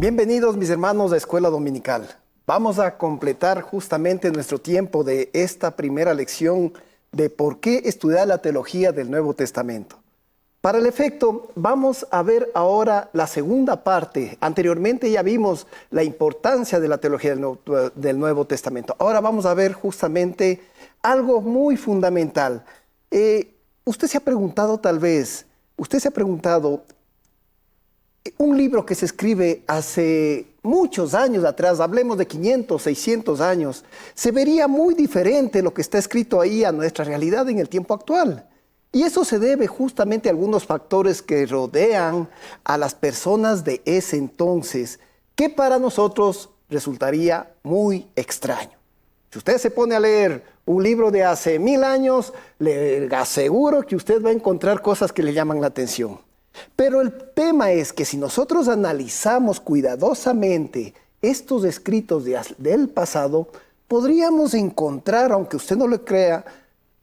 Bienvenidos mis hermanos a Escuela Dominical. Vamos a completar justamente nuestro tiempo de esta primera lección de por qué estudiar la teología del Nuevo Testamento. Para el efecto, vamos a ver ahora la segunda parte. Anteriormente ya vimos la importancia de la teología del Nuevo Testamento. Ahora vamos a ver justamente algo muy fundamental. Usted se ha preguntado un libro que se escribe hace muchos años atrás, hablemos de 500, 600 años, se vería muy diferente lo que está escrito ahí a nuestra realidad en el tiempo actual. Y eso se debe justamente a algunos factores que rodean a las personas de ese entonces, que para nosotros resultaría muy extraño. Si usted se pone a leer un libro de hace 1000 años, le aseguro que usted va a encontrar cosas que le llaman la atención. Pero el tema es que si nosotros analizamos cuidadosamente estos escritos del pasado, podríamos encontrar, aunque usted no lo crea,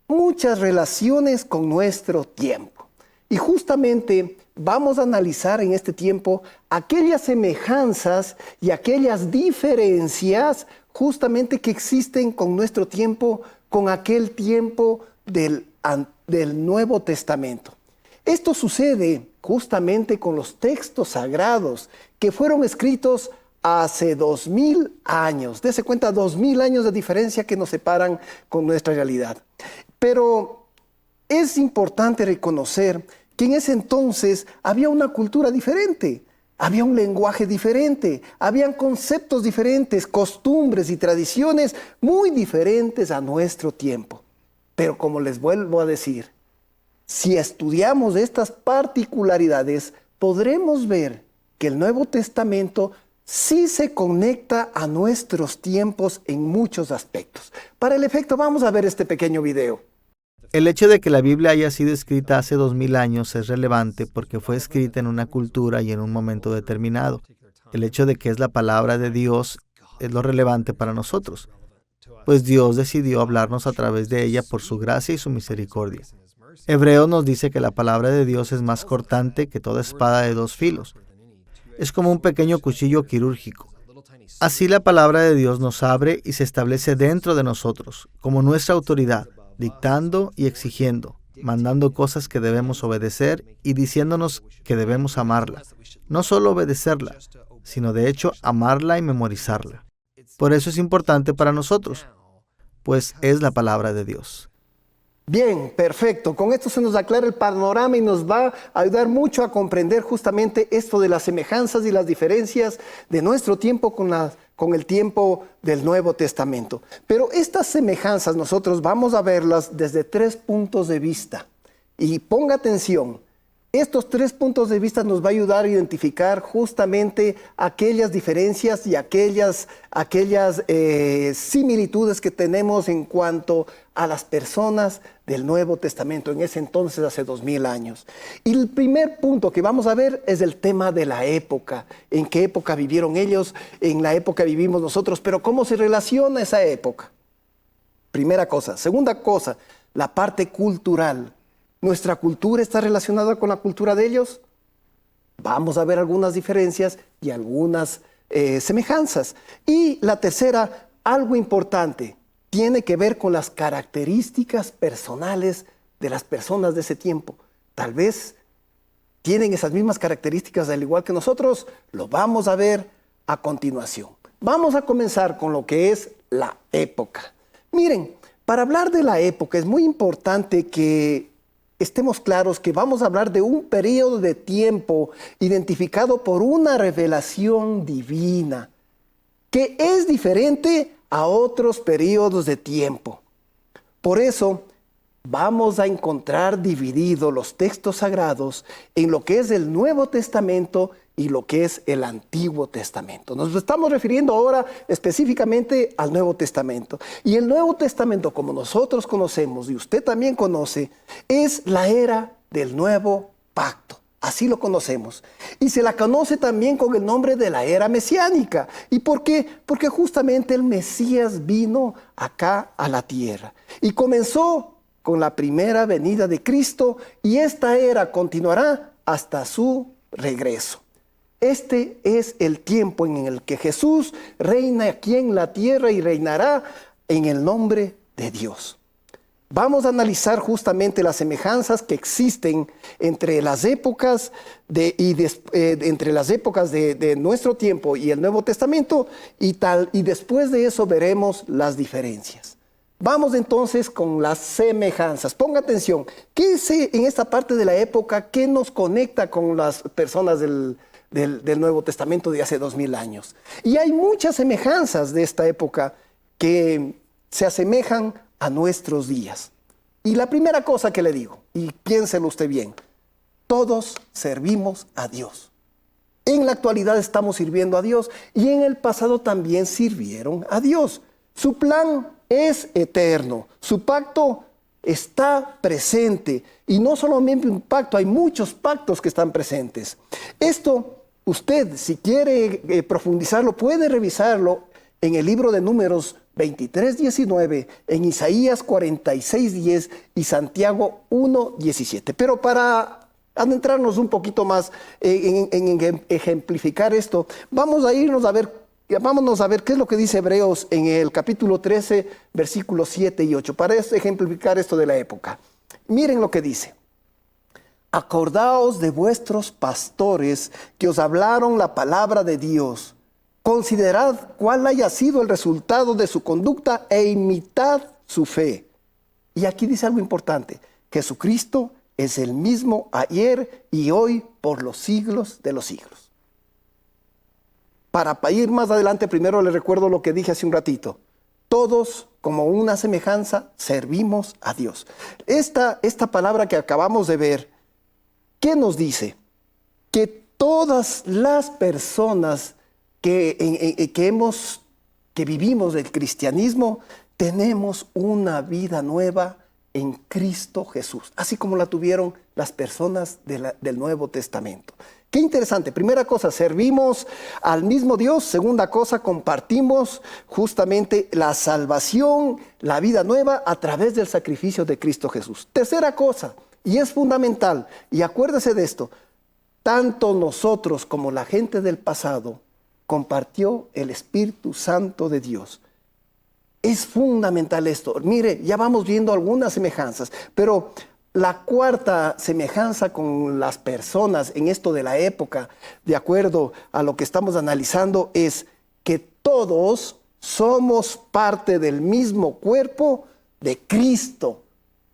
muchas relaciones con nuestro tiempo. Y justamente vamos a analizar en este tiempo aquellas semejanzas y aquellas diferencias justamente que existen con nuestro tiempo, con aquel tiempo del Nuevo Testamento. Esto sucede justamente con los textos sagrados que fueron escritos hace 2000 años. Dese cuenta, 2000 años de diferencia que nos separan con nuestra realidad. Pero es importante reconocer que en ese entonces había una cultura diferente, había un lenguaje diferente, habían conceptos diferentes, costumbres y tradiciones muy diferentes a nuestro tiempo. Pero como les vuelvo a decir, si estudiamos estas particularidades, podremos ver que el Nuevo Testamento sí se conecta a nuestros tiempos en muchos aspectos. Para el efecto, vamos a ver este pequeño video. El hecho de que la Biblia haya sido escrita hace 2000 años es relevante porque fue escrita en una cultura y en un momento determinado. El hecho de que es la palabra de Dios es lo relevante para nosotros, pues Dios decidió hablarnos a través de ella por su gracia y su misericordia. Hebreos nos dice que la palabra de Dios es más cortante que toda espada de 2 filos. Es como un pequeño cuchillo quirúrgico. Así la palabra de Dios nos abre y se establece dentro de nosotros, como nuestra autoridad, dictando y exigiendo, mandando cosas que debemos obedecer y diciéndonos que debemos amarla. No solo obedecerla, sino de hecho amarla y memorizarla. Por eso es importante para nosotros, pues es la palabra de Dios. Bien, perfecto. Con esto se nos aclara el panorama y nos va a ayudar mucho a comprender justamente esto de las semejanzas y las diferencias de nuestro tiempo con el tiempo del Nuevo Testamento. Pero estas semejanzas nosotros vamos a verlas desde 3 puntos de vista. Y ponga atención, estos 3 puntos de vista nos va a ayudar a identificar justamente aquellas diferencias y aquellas similitudes que tenemos en cuanto a las personas del Nuevo Testamento, en ese entonces hace 2000 años. Y el primer punto que vamos a ver es el tema de la época. ¿En qué época vivieron ellos? En la época vivimos nosotros, pero ¿cómo se relaciona esa época? Primera cosa. Segunda cosa, la parte cultural. ¿Nuestra cultura está relacionada con la cultura de ellos? Vamos a ver algunas diferencias y algunas semejanzas. Y la tercera, algo importante, tiene que ver con las características personales de las personas de ese tiempo. Tal vez tienen esas mismas características al igual que nosotros. Lo vamos a ver a continuación. Vamos a comenzar con lo que es la época. Miren, para hablar de la época es muy importante que estemos claros que vamos a hablar de un periodo de tiempo identificado por una revelación divina, que es diferente a otros periodos de tiempo. Por eso, vamos a encontrar divididos los textos sagrados en lo que es el Nuevo Testamento y lo que es el Antiguo Testamento. Nos estamos refiriendo ahora específicamente al Nuevo Testamento. Y el Nuevo Testamento, como nosotros conocemos y usted también conoce, es la era del Nuevo Pacto. Así lo conocemos. Y se la conoce también con el nombre de la era mesiánica. ¿Y por qué? Porque justamente el Mesías vino acá a la tierra. Y comenzó con la primera venida de Cristo y esta era continuará hasta su regreso. Este es el tiempo en el que Jesús reina aquí en la tierra y reinará en el nombre de Dios. Vamos a analizar justamente las semejanzas que existen entre las épocas de nuestro tiempo y el Nuevo Testamento y después de eso veremos las diferencias. Vamos entonces con las semejanzas. Ponga atención, ¿qué es en esta parte de la época que nos conecta con las personas del Nuevo Testamento de hace 2000 años? Y hay muchas semejanzas de esta época que se asemejan a nuestros días. Y la primera cosa que le digo, y piénselo usted bien, todos servimos a Dios. En la actualidad estamos sirviendo a Dios y en el pasado también sirvieron a Dios. Su plan es eterno, su pacto está presente y no solamente un pacto, hay muchos pactos que están presentes. Esto usted, si quiere profundizarlo, puede revisarlo en el libro de Números 23:19, en Isaías 46:10 y Santiago 1:17. Pero para adentrarnos un poquito más en ejemplificar esto, vámonos a ver qué es lo que dice Hebreos en el capítulo 13, versículos 7 y 8, para ejemplificar esto de la época. Miren lo que dice. Acordaos de vuestros pastores que os hablaron la palabra de Dios. Considerad cuál haya sido el resultado de su conducta e imitad su fe. Y aquí dice algo importante. Jesucristo es el mismo ayer y hoy por los siglos de los siglos. Para ir más adelante, primero les recuerdo lo que dije hace un ratito. Todos, como una semejanza, servimos a Dios. Esta palabra que acabamos de ver, ¿qué nos dice? Que todas las personas que vivimos el cristianismo, tenemos una vida nueva en Cristo Jesús, así como la tuvieron las personas del Nuevo Testamento. Qué interesante. Primera cosa, servimos al mismo Dios. Segunda cosa, compartimos justamente la salvación, la vida nueva a través del sacrificio de Cristo Jesús. Tercera cosa, y es fundamental, y acuérdese de esto, tanto nosotros como la gente del pasado compartió el Espíritu Santo de Dios. Es fundamental esto. Mire, ya vamos viendo algunas semejanzas, pero la cuarta semejanza con las personas en esto de la época, de acuerdo a lo que estamos analizando, es que todos somos parte del mismo cuerpo de Cristo,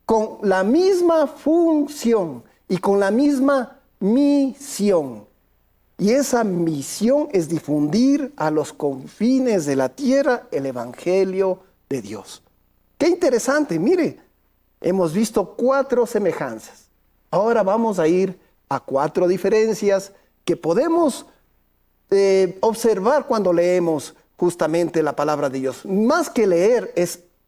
con la misma función y con la misma misión. Y esa misión es difundir a los confines de la tierra el Evangelio de Dios. Qué interesante, mire, hemos visto 4 semejanzas. Ahora vamos a ir a 4 diferencias que podemos observar cuando leemos justamente la palabra de Dios. Más que leer,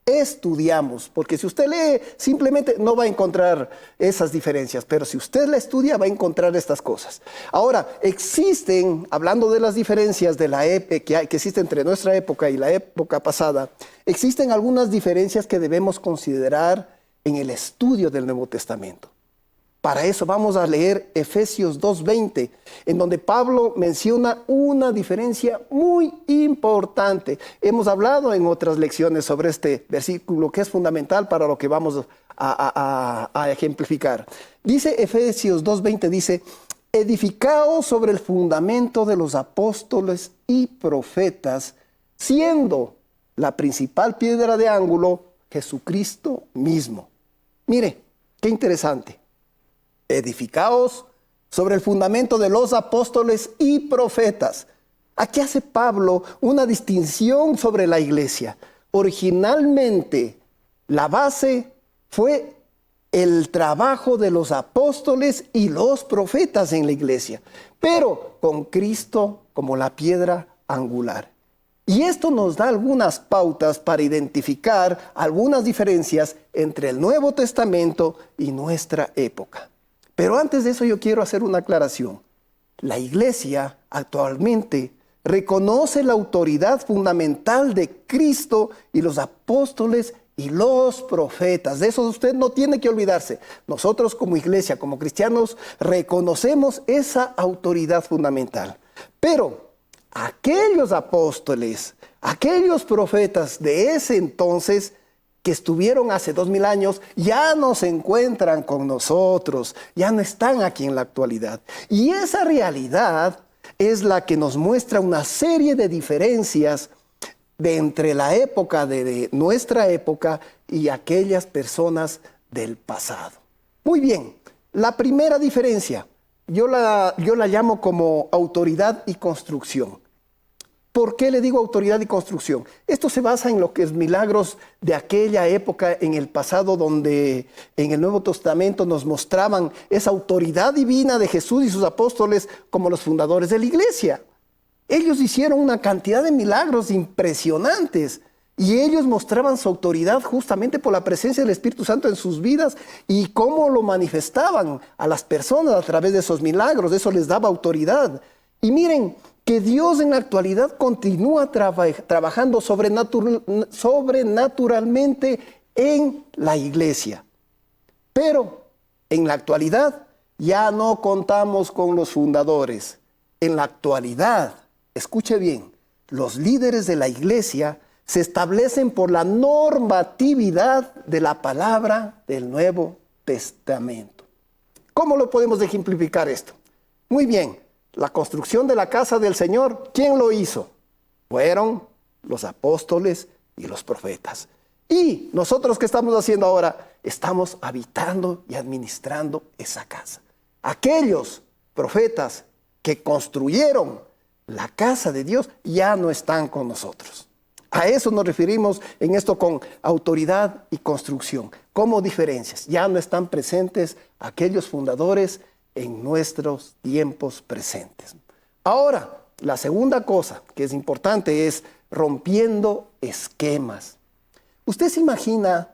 estudiamos, porque si usted lee simplemente no va a encontrar esas diferencias, pero si usted la estudia va a encontrar estas cosas. Ahora, existen, hablando de las diferencias de que existe entre nuestra época y la época pasada, existen algunas diferencias que debemos considerar en el estudio del Nuevo Testamento. Para eso vamos a leer Efesios 2:20, en donde Pablo menciona una diferencia muy importante. Hemos hablado en otras lecciones sobre este versículo que es fundamental para lo que vamos a ejemplificar. Dice Efesios 2:20, dice, edificaos sobre el fundamento de los apóstoles y profetas, siendo la principal piedra de ángulo Jesucristo mismo. Mire, qué interesante. Edificaos sobre el fundamento de los apóstoles y profetas. Aquí hace Pablo una distinción sobre la iglesia. Originalmente, la base fue el trabajo de los apóstoles y los profetas en la iglesia, pero con Cristo como la piedra angular. Y esto nos da algunas pautas para identificar algunas diferencias entre el Nuevo Testamento y nuestra época. Pero antes de eso yo quiero hacer una aclaración. La iglesia actualmente reconoce la autoridad fundamental de Cristo y los apóstoles y los profetas. De eso usted no tiene que olvidarse. Nosotros como iglesia, como cristianos, reconocemos esa autoridad fundamental. Pero aquellos apóstoles, aquellos profetas de ese entonces que estuvieron hace 2000 años, ya no se encuentran con nosotros, ya no están aquí en la actualidad. Y esa realidad es la que nos muestra una serie de diferencias de entre la época de nuestra época y aquellas personas del pasado. Muy bien, la primera diferencia, yo la llamo como autoridad y construcción. ¿Por qué le digo autoridad y construcción? Esto se basa en lo que es milagros de aquella época en el pasado, donde en el Nuevo Testamento nos mostraban esa autoridad divina de Jesús y sus apóstoles como los fundadores de la iglesia. Ellos hicieron una cantidad de milagros impresionantes y ellos mostraban su autoridad justamente por la presencia del Espíritu Santo en sus vidas y cómo lo manifestaban a las personas a través de esos milagros. Eso les daba autoridad. Y miren que Dios en la actualidad continúa trabajando sobrenaturalmente en la iglesia. Pero en la actualidad ya no contamos con los fundadores. En la actualidad, escuche bien, los líderes de la iglesia se establecen por la normatividad de la palabra del Nuevo Testamento. ¿Cómo lo podemos ejemplificar esto? Muy bien, la construcción de la casa del Señor, ¿quién lo hizo? Fueron los apóstoles y los profetas. Y nosotros, ¿qué estamos haciendo ahora? Estamos habitando y administrando esa casa. Aquellos profetas que construyeron la casa de Dios ya no están con nosotros. A eso nos referimos en esto con autoridad y construcción. Como diferencias, ya no están presentes aquellos fundadores en nuestros tiempos presentes. Ahora, la segunda cosa que es importante es rompiendo esquemas. ¿Usted se imagina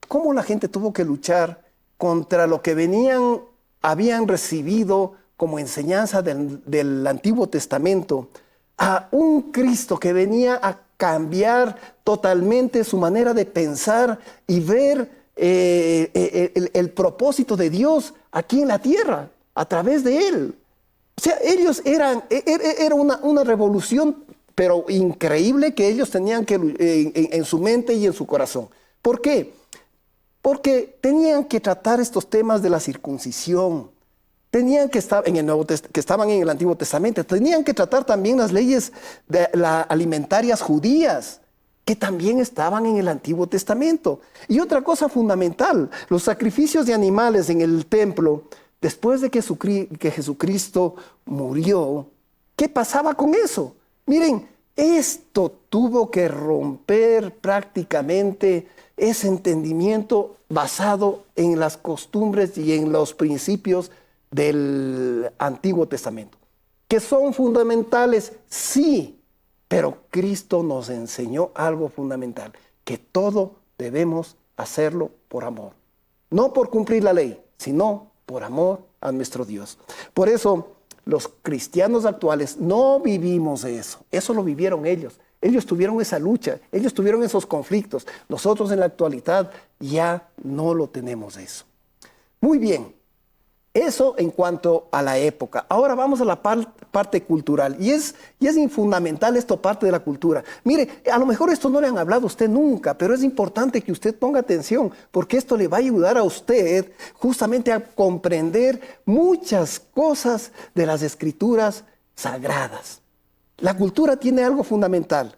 cómo la gente tuvo que luchar contra lo que habían recibido como enseñanza del Antiguo Testamento, a un Cristo que venía a cambiar totalmente su manera de pensar y ver el propósito de Dios aquí en la tierra, a través de Él? O sea, ellos era una revolución, pero increíble, que ellos tenían que en su mente y en su corazón. ¿Por qué? Porque tenían que tratar estos temas de la circuncisión. Tenían que estar que estaban en el Antiguo Testamento. Tenían que tratar también las leyes alimentarias judías, que también estaban en el Antiguo Testamento. Y otra cosa fundamental, los sacrificios de animales en el templo, después de que Jesucristo murió, ¿qué pasaba con eso? Miren, esto tuvo que romper prácticamente ese entendimiento basado en las costumbres y en los principios del Antiguo Testamento, que son fundamentales, sí, pero Cristo nos enseñó algo fundamental, que todo debemos hacerlo por amor, no por cumplir la ley, sino por amor a nuestro Dios. Por eso los cristianos actuales no vivimos eso lo vivieron ellos. Ellos tuvieron esa lucha, ellos tuvieron esos conflictos. Nosotros en la actualidad ya no lo tenemos eso. Muy bien. Eso en cuanto a la época. Ahora vamos a la parte cultural. Y es fundamental esto, parte de la cultura. Mire, a lo mejor esto no le han hablado a usted nunca, pero es importante que usted ponga atención, porque esto le va a ayudar a usted justamente a comprender muchas cosas de las escrituras sagradas. La cultura tiene algo fundamental.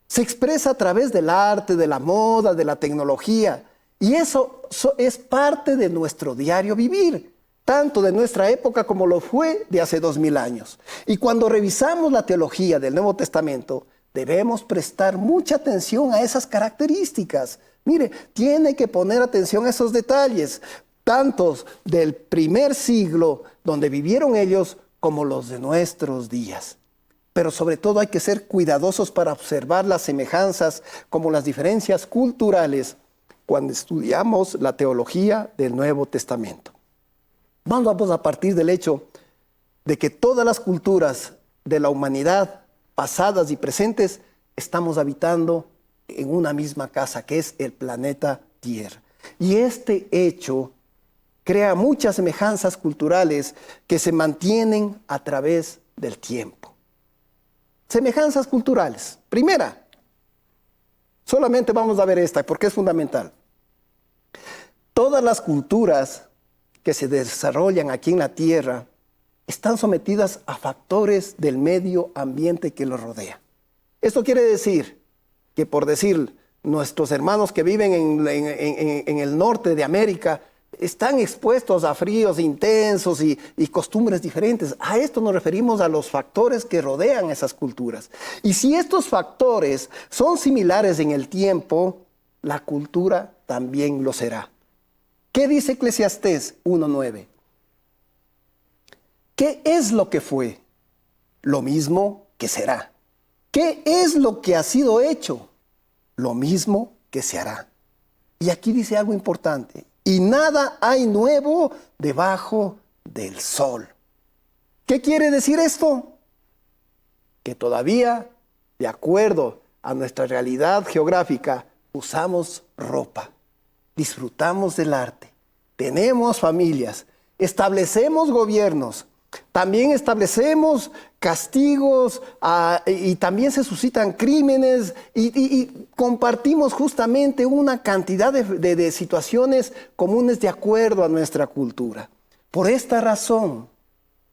Se expresa a través del arte, de la moda, de la tecnología. Y eso es parte de nuestro diario vivir, tanto de nuestra época como lo fue de hace 2000 años. Y cuando revisamos la teología del Nuevo Testamento, debemos prestar mucha atención a esas características. Mire, tiene que poner atención a esos detalles, tantos del primer siglo donde vivieron ellos como los de nuestros días. Pero sobre todo hay que ser cuidadosos para observar las semejanzas como las diferencias culturales cuando estudiamos la teología del Nuevo Testamento. Vamos a partir del hecho de que todas las culturas de la humanidad, pasadas y presentes, estamos habitando en una misma casa, que es el planeta Tierra. Y este hecho crea muchas semejanzas culturales que se mantienen a través del tiempo. semejanzas culturales. Primera, solamente vamos a ver esta porque es fundamental. Todas las culturas que se desarrollan aquí en la tierra están sometidas a factores del medio ambiente que los rodea. Esto quiere decir que, por decir, nuestros hermanos que viven en el norte de América están expuestos a fríos intensos y costumbres diferentes. A esto nos referimos a los factores que rodean esas culturas. Y si estos factores son similares en el tiempo, la cultura también lo será. ¿Qué dice Eclesiastés 1:9? ¿Qué es lo que fue? Lo mismo que será. ¿Qué es lo que ha sido hecho? Lo mismo que se hará. Y aquí dice algo importante. Y nada hay nuevo debajo del sol. ¿Qué quiere decir esto? Que todavía, de acuerdo a nuestra realidad geográfica, usamos ropa, disfrutamos del arte, tenemos familias, establecemos gobiernos, también establecemos castigos y también se suscitan crímenes y compartimos justamente una cantidad de situaciones comunes de acuerdo a nuestra cultura. Por esta razón,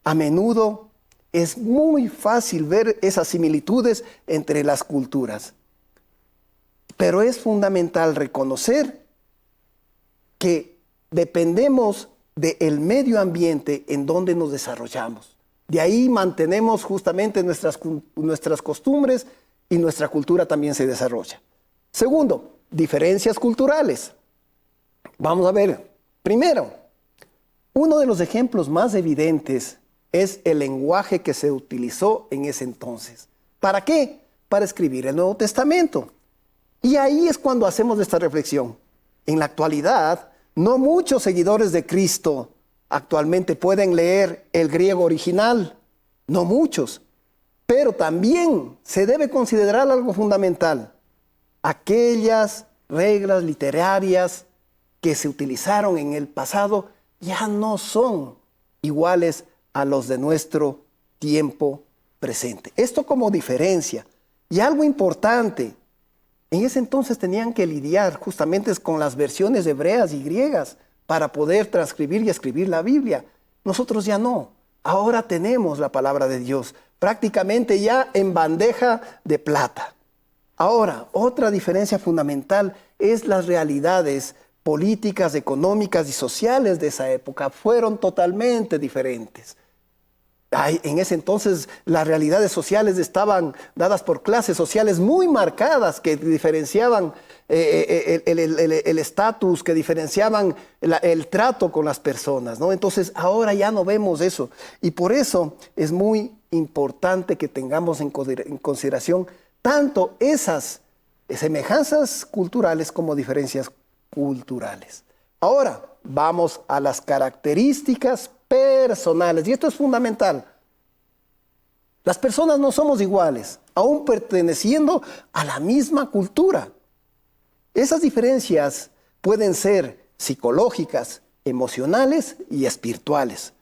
a menudo es muy fácil ver esas similitudes entre las culturas. Pero es fundamental reconocer que dependemos del medio ambiente en donde nos desarrollamos. De ahí mantenemos justamente nuestras costumbres y nuestra cultura también se desarrolla. Segundo, diferencias culturales. Vamos a ver, primero, uno de los ejemplos más evidentes es el lenguaje que se utilizó en ese entonces. ¿Para qué? Para escribir el Nuevo Testamento. Y ahí es cuando hacemos esta reflexión. En la actualidad, no muchos seguidores de Cristo actualmente pueden leer el griego original, no muchos, pero también se debe considerar algo fundamental. Aquellas reglas literarias que se utilizaron en el pasado ya no son iguales a los de nuestro tiempo presente. Esto como diferencia. Y algo importante, en ese entonces tenían que lidiar justamente con las versiones hebreas y griegas para poder transcribir y escribir la Biblia. Nosotros ya no. Ahora tenemos la palabra de Dios prácticamente ya en bandeja de plata. Ahora, otra diferencia fundamental es las realidades políticas, económicas y sociales de esa época. Fueron totalmente diferentes. En ese entonces las realidades sociales estaban dadas por clases sociales muy marcadas que diferenciaban el estatus, que diferenciaban el trato con las personas, ¿no? Entonces ahora ya no vemos eso y por eso es muy importante que tengamos en consideración tanto esas semejanzas culturales como diferencias culturales. Ahora vamos a las características personales, y esto es fundamental. Las personas no somos iguales, aún perteneciendo a la misma cultura. Esas diferencias pueden ser psicológicas, emocionales y espirituales.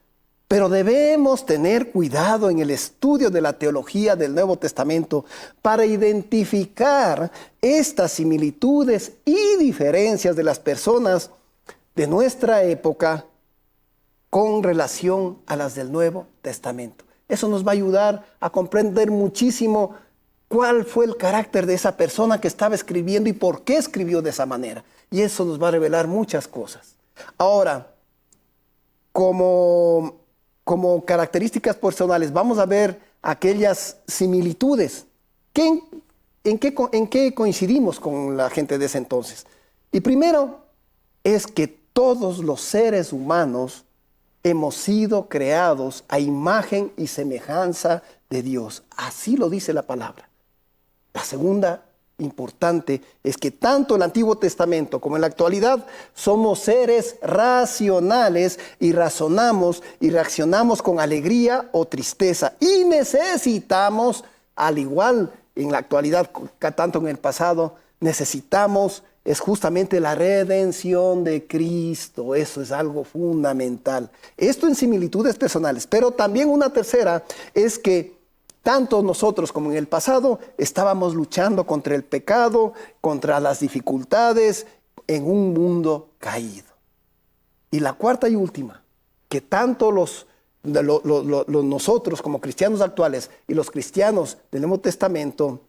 Pero debemos tener cuidado en el estudio de la teología del Nuevo Testamento para identificar estas similitudes y diferencias de las personas de nuestra época con relación a las del Nuevo Testamento. Eso nos va a ayudar a comprender muchísimo cuál fue el carácter de esa persona que estaba escribiendo y por qué escribió de esa manera. Y eso nos va a revelar muchas cosas. Ahora, como características personales, vamos a ver aquellas similitudes. ¿En qué coincidimos con la gente de ese entonces? Y primero es que todos los seres humanos hemos sido creados a imagen y semejanza de Dios. Así lo dice la palabra. La segunda importante es que tanto el Antiguo Testamento como en la actualidad somos seres racionales y razonamos y reaccionamos con alegría o tristeza. Y necesitamos, al igual en la actualidad, tanto en el pasado, necesitamos es justamente la redención de Cristo. Eso es algo fundamental. Esto en similitudes personales, pero también una tercera es que tanto nosotros como en el pasado estábamos luchando contra el pecado, contra las dificultades en un mundo caído. Y la cuarta y última, que tanto nosotros como cristianos actuales y los cristianos del Nuevo Testamento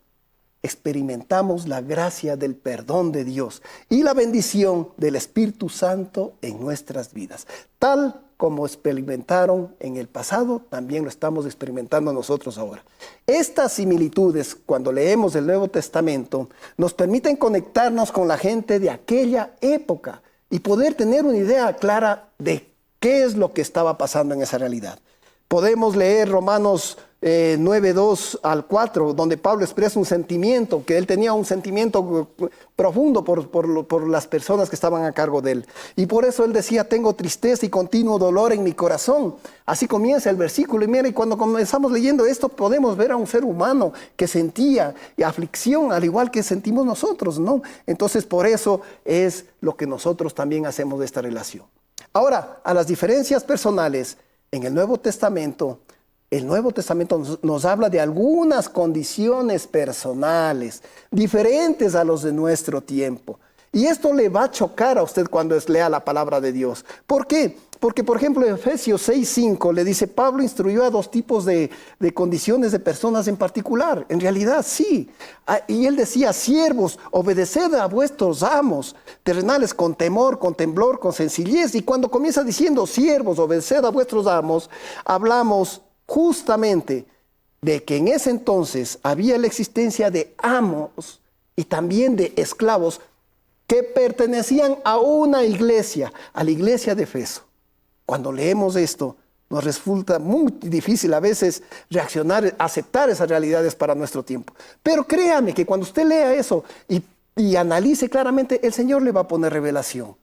experimentamos la gracia del perdón de Dios y la bendición del Espíritu Santo en nuestras vidas. Tal como experimentaron en el pasado, también lo estamos experimentando nosotros ahora. Estas similitudes, cuando leemos el Nuevo Testamento, nos permiten conectarnos con la gente de aquella época y poder tener una idea clara de qué es lo que estaba pasando en esa realidad. Podemos leer Romanos 9:2 al 4, donde Pablo expresa un sentimiento, que él tenía un sentimiento profundo por las personas que estaban a cargo de él. Y por eso él decía, tengo tristeza y continuo dolor en mi corazón. Así comienza el versículo. Y mira, y cuando comenzamos leyendo esto, podemos ver a un ser humano que sentía aflicción, al igual que sentimos nosotros, ¿no? Entonces, por eso es lo que nosotros también hacemos de esta relación. Ahora, a las diferencias personales, en el Nuevo Testamento nos habla de algunas condiciones personales diferentes a los de nuestro tiempo. Y esto le va a chocar a usted cuando lea la palabra de Dios. ¿Por qué? Porque, por ejemplo, en Efesios 6:5 le dice, Pablo instruyó a dos tipos de condiciones de personas en particular. En realidad, sí. Y él decía, siervos, obedeced a vuestros amos terrenales con temor, con temblor, con sencillez. Y cuando comienza diciendo, siervos, obedeced a vuestros amos, hablamos justamente de que en ese entonces había la existencia de amos y también de esclavos que pertenecían a una iglesia, a la iglesia de Efeso. Cuando leemos esto, nos resulta muy difícil a veces reaccionar, aceptar esas realidades para nuestro tiempo. Pero créame que cuando usted lea eso y analice claramente, el Señor le va a poner revelación.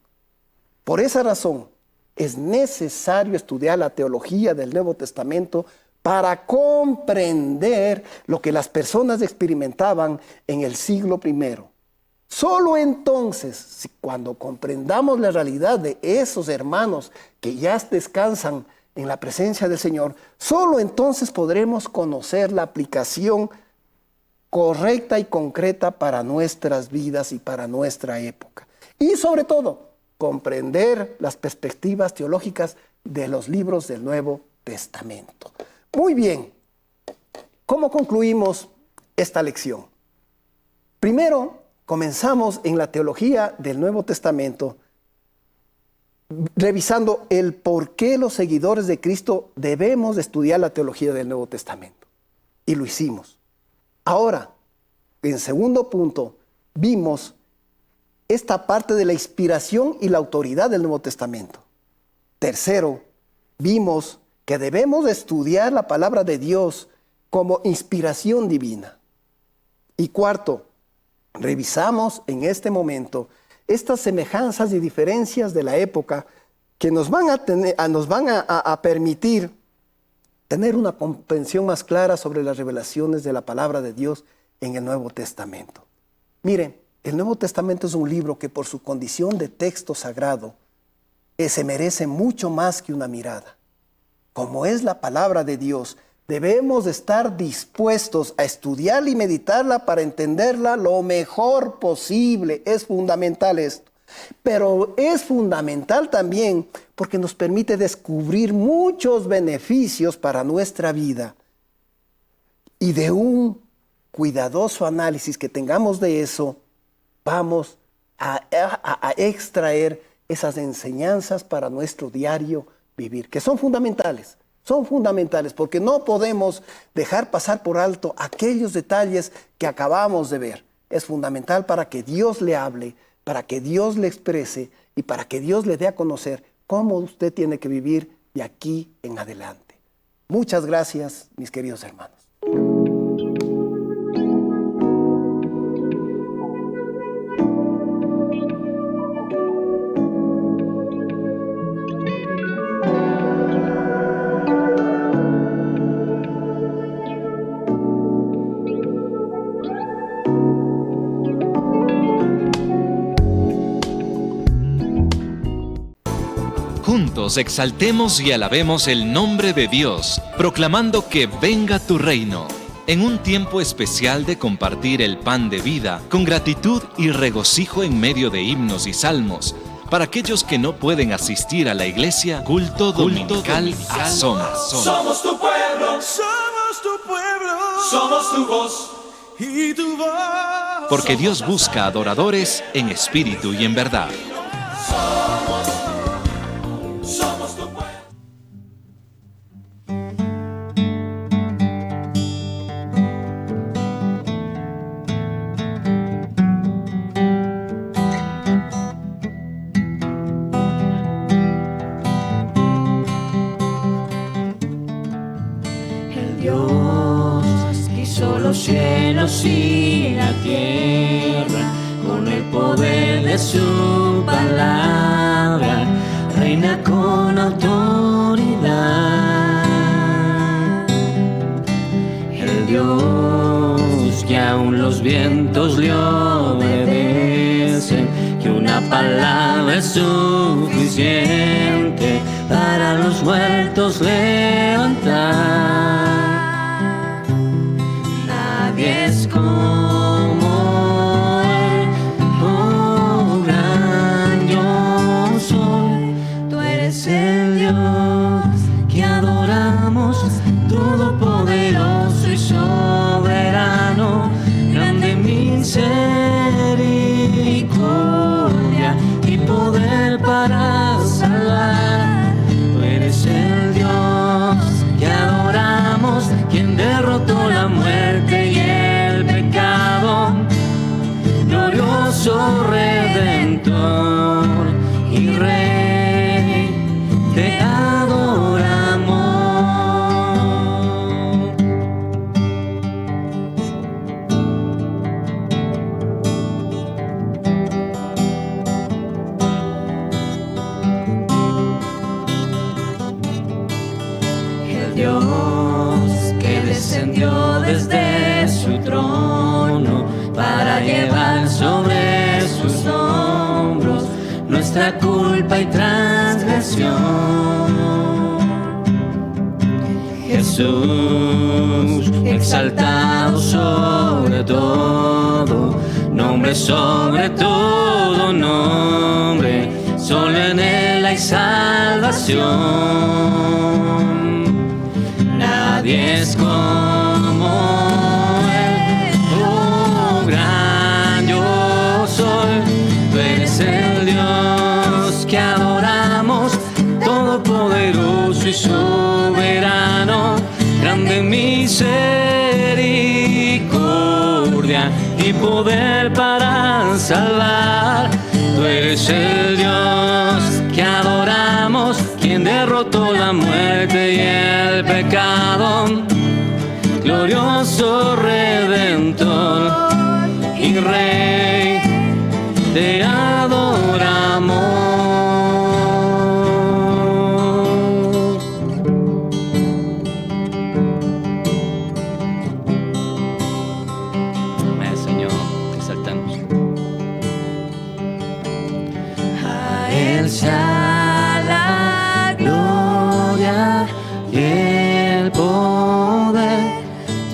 Por esa razón, es necesario estudiar la teología del Nuevo Testamento para comprender lo que las personas experimentaban en el siglo I. Solo entonces, cuando comprendamos la realidad de esos hermanos que ya descansan en la presencia del Señor, solo entonces podremos conocer la aplicación correcta y concreta para nuestras vidas y para nuestra época. Y sobre todo, comprender las perspectivas teológicas de los libros del Nuevo Testamento. Muy bien, ¿cómo concluimos esta lección? Primero, comenzamos en la teología del Nuevo Testamento, revisando el por qué los seguidores de Cristo debemos estudiar la teología del Nuevo Testamento. Y lo hicimos. Ahora, en segundo punto, vimos esta parte de la inspiración y la autoridad del Nuevo Testamento. Tercero, vimos que debemos estudiar la palabra de Dios como inspiración divina. Y cuarto, revisamos en este momento estas semejanzas y diferencias de la época que nos van a permitir tener una comprensión más clara sobre las revelaciones de la palabra de Dios en el Nuevo Testamento. Miren, el Nuevo Testamento es un libro que por su condición de texto sagrado se merece mucho más que una mirada. Como es la palabra de Dios, debemos estar dispuestos a estudiarla y meditarla para entenderla lo mejor posible. Es fundamental esto. Pero es fundamental también porque nos permite descubrir muchos beneficios para nuestra vida. Y de un cuidadoso análisis que tengamos de eso, vamos a extraer esas enseñanzas para nuestro diario vivir, que son fundamentales. Son fundamentales porque no podemos dejar pasar por alto aquellos detalles que acabamos de ver. Es fundamental para que Dios le hable, para que Dios le exprese y para que Dios le dé a conocer cómo usted tiene que vivir de aquí en adelante. Muchas gracias, mis queridos hermanos. Juntos exaltemos y alabemos el nombre de Dios, proclamando que venga tu reino. En un tiempo especial de compartir el pan de vida, con gratitud y regocijo en medio de himnos y salmos, para aquellos que no pueden asistir a la iglesia, culto dominical asoma. Somos tu pueblo, somos tu voz y tu voz. Porque Dios busca adoradores en espíritu y en verdad. Somos tu pueblo. Los cielos y la tierra, con el poder de su palabra, reina con autoridad. El Dios que aún los vientos le obedecen, que una palabra es suficiente para los muertos levantar. Es como Él, oh gran yo soy. Tú eres el Dios que adoramos, todopoderoso y soberano, grande misericordia y poder para salvar. Tú eres el Dios que adoramos, quien derrotó la muerte y el pecado, glorioso Redentor y Rey, te adoramos. El Dios que descendió desde su trono para llevar sobre sus hombros nuestra culpa y transgresión. Jesús, exaltado sobre todo, nombre sobre todo nombre, solo en Él hay salvación. Nadie es como Él, oh gran yo soy. Tú eres el Dios que adoramos, todopoderoso y soberano, grande misericordia y poder para salvar. Tú eres el Dios que adoramos, quien derrotó la muerte y el pecado, glorioso Redentor y Rey, te adoramos. Amén, Señor, te exaltamos. A Él sea la gloria y el poder,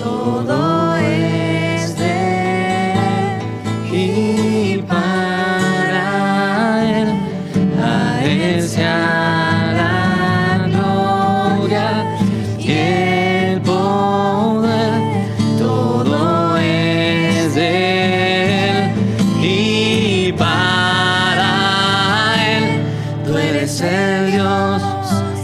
todo es de Él y para Él. A Él sea la gloria y el poder, todo es de Él y para Él. Tú eres el Dios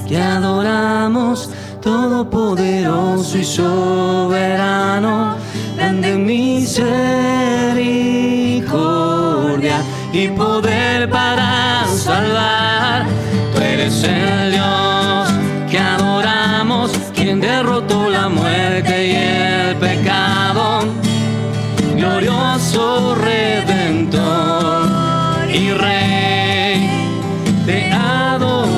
que adoramos, todopoderoso y soberano, grande misericordia y poder para salvar. Tú eres el Dios que adoramos, quien derrotó la muerte y el pecado, glorioso Redentor y Rey, te adoramos.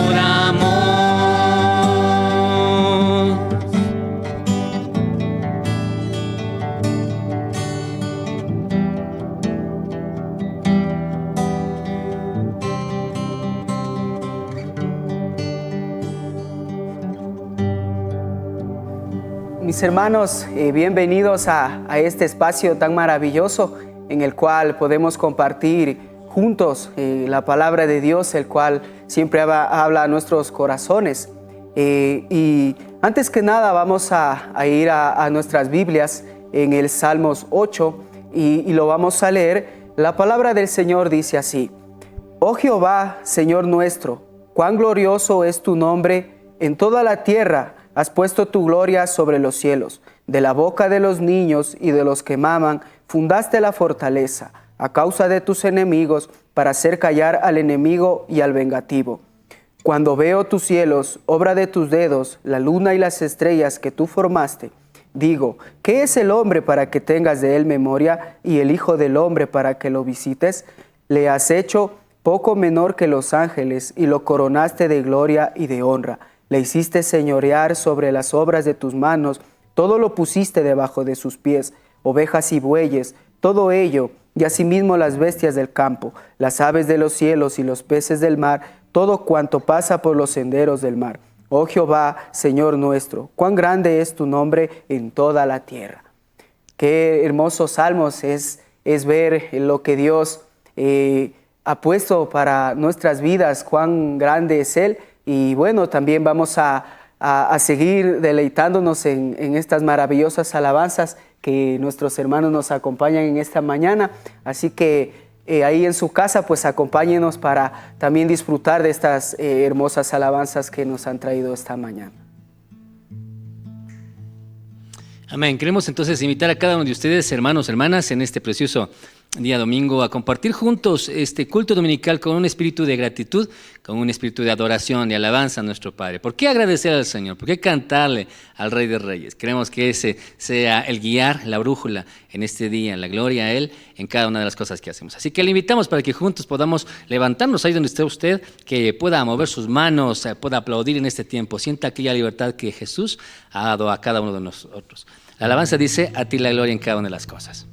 Mis hermanos, bienvenidos a este espacio tan maravilloso en el cual podemos compartir juntos la palabra de Dios, el cual siempre habla a nuestros corazones. Y antes que nada vamos a ir a nuestras Biblias en el Salmos 8 y lo vamos a leer. La palabra del Señor dice así: Oh Jehová, Señor nuestro, cuán glorioso es tu nombre en toda la tierra. Has puesto tu gloria sobre los cielos. De la boca de los niños y de los que maman, fundaste la fortaleza, a causa de tus enemigos, para hacer callar al enemigo y al vengativo. Cuando veo tus cielos, obra de tus dedos, la luna y las estrellas que tú formaste, digo, ¿qué es el hombre para que tengas de él memoria, y el hijo del hombre para que lo visites? Le has hecho poco menor que los ángeles, y lo coronaste de gloria y de honra. Le hiciste señorear sobre las obras de tus manos, todo lo pusiste debajo de sus pies, ovejas y bueyes, todo ello, y asimismo las bestias del campo, las aves de los cielos y los peces del mar, todo cuanto pasa por los senderos del mar. Oh Jehová, Señor nuestro, cuán grande es tu nombre en toda la tierra. Qué hermosos salmos es ver lo que Dios ha puesto para nuestras vidas, cuán grande es Él. Y bueno, también vamos a seguir deleitándonos en estas maravillosas alabanzas que nuestros hermanos nos acompañan en esta mañana. Así que ahí en su casa, pues acompáñenos para también disfrutar de estas hermosas alabanzas que nos han traído esta mañana. Amén. Queremos entonces invitar a cada uno de ustedes, hermanos, hermanas, en este precioso día domingo, a compartir juntos este culto dominical con un espíritu de gratitud, con un espíritu de adoración y alabanza a nuestro Padre. ¿Por qué agradecer al Señor? ¿Por qué cantarle al Rey de Reyes? Queremos que ese sea el guiar, la brújula en este día, la gloria a Él en cada una de las cosas que hacemos. Así que le invitamos para que juntos podamos levantarnos ahí donde esté usted, que pueda mover sus manos, pueda aplaudir en este tiempo. Sienta aquella libertad que Jesús ha dado a cada uno de nosotros. La alabanza dice: a ti la gloria en cada una de las cosas.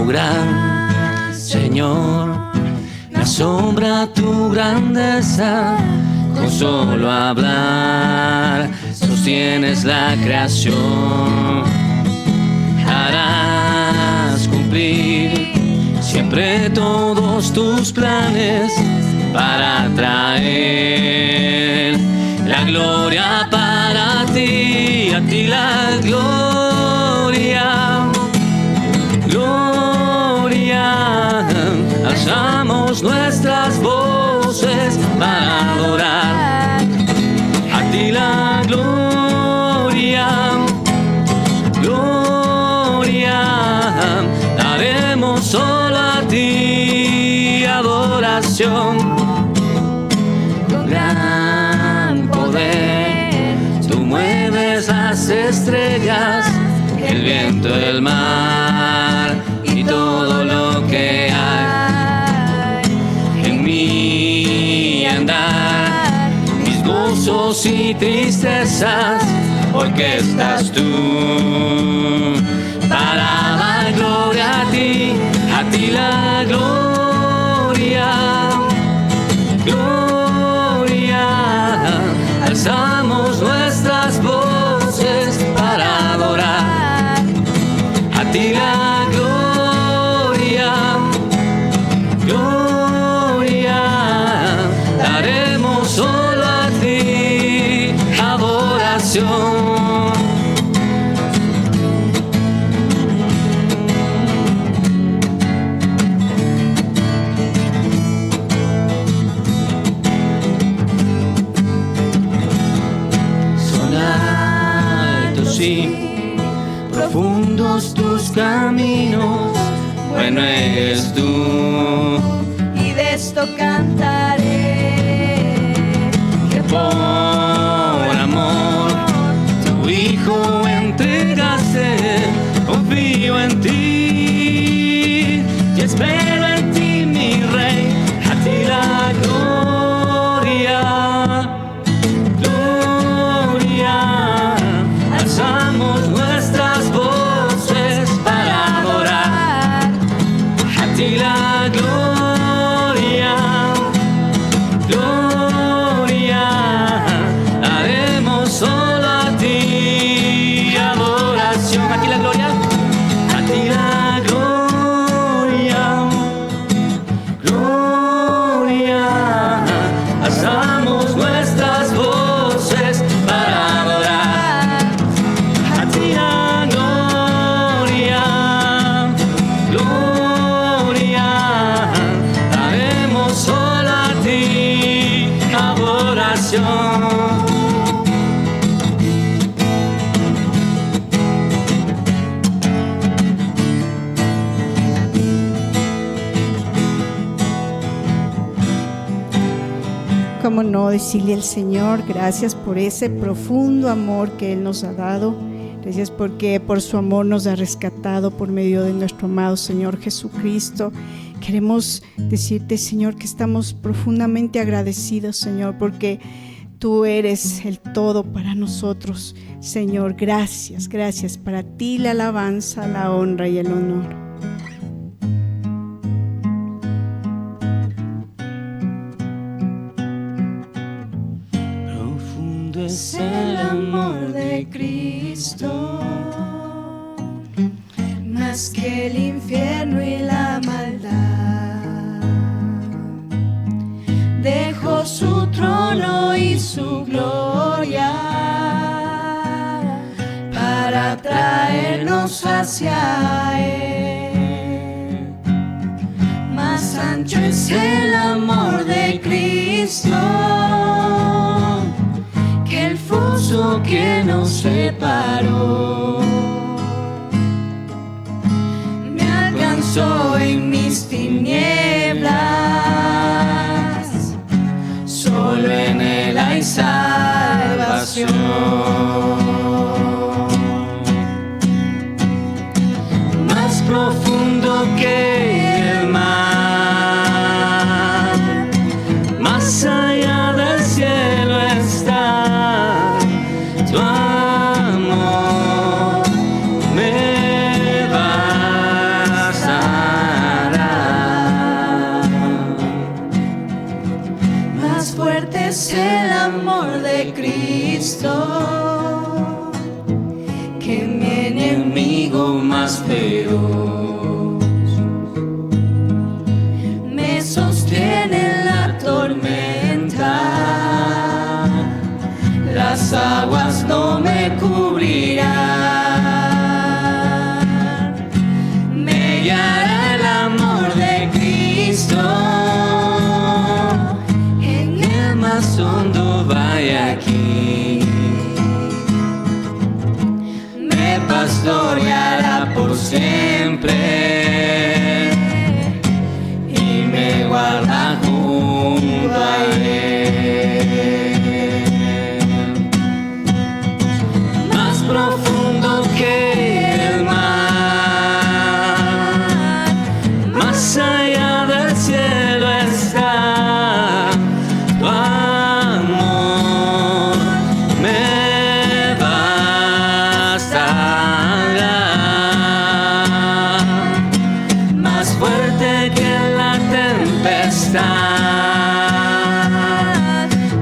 Gran Señor, me asombra tu grandeza, con solo hablar sostienes la creación. Harás cumplir siempre todos tus planes para traer la gloria para ti, a ti la gloria. Alzamos nuestras voces para adorar a ti la gloria, gloria, daremos solo a ti adoración. Con gran poder tú mueves las estrellas, el viento, el mar y todo lo que hay. En mi andar, mis gozos y tristezas, hoy que estás tú, para dar gloria a ti la gloria, gloria, alzamos nuestras voces para adorar a ti la gloria, gloria, daremos solo a ti adoración. Son altos y profundos tus caminos, bueno eres tú, y de esto cantaré, que por amor tu Hijo entregaste. Confío en ti y espero en ti, mi Rey, a ti la gloria, gloria, alzamos nuestras voces para adorar no decirle al Señor gracias por ese profundo amor que Él nos ha dado. Gracias porque por su amor nos ha rescatado por medio de nuestro amado Señor Jesucristo. Queremos decirte, Señor, que estamos profundamente agradecidos, Señor, porque Tú eres el todo para nosotros. Señor, gracias, gracias. Para ti la alabanza, la honra y el honor. Profundo es el amor de Cristo, más que el infierno y la maldad. Dejó su trono y su gloria para traernos hacia Él. Más ancho es el amor de Cristo que el foso que nos separó. Me alcanzó en mis tinieblas, solo en Él hay salvación. Más profundo que el mar, más allá del cielo está tu amor, me bastará. Más fuerte es el amor de Cristo que mi enemigo más feroz. Me sostiene en la tormenta, las aguas no me cubrirán. Me guiará el amor de Cristo en el más hondo valle aquí. Me pastoreará por siempre y me guarda junto a Él. Más profundo que el mar, más allá del cielo está tu amor, me bastará. Más fuerte que la tempestad,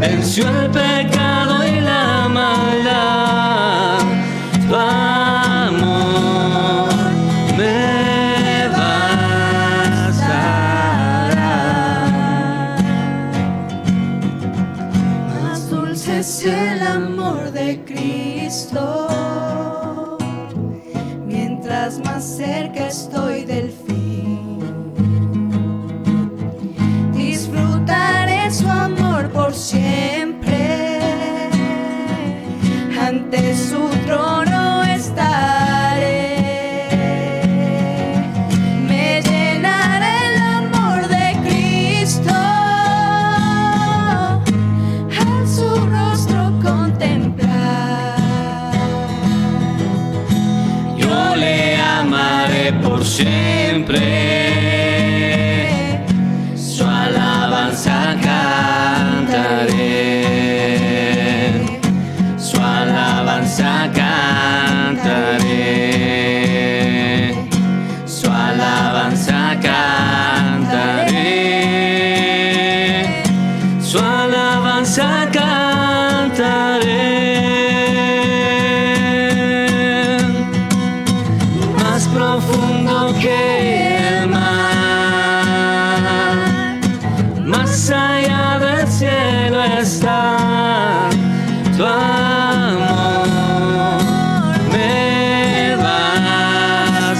venció el pecado y la maldad. Tu amor me bastará. Más dulce es el amor de Cristo, mientras más cerca estoy del fin. Disfrutaré su amor por siempre, ante su trono estaré. Me llenará el amor de Cristo, al su rostro contemplar. Yo le amaré por siempre, su alabanza cantaré, su alabanza cantaré, su alabanza cantaré, su alabanza cantaré. Más profundo que el mar, más allá del cielo está tu amor, me bastará.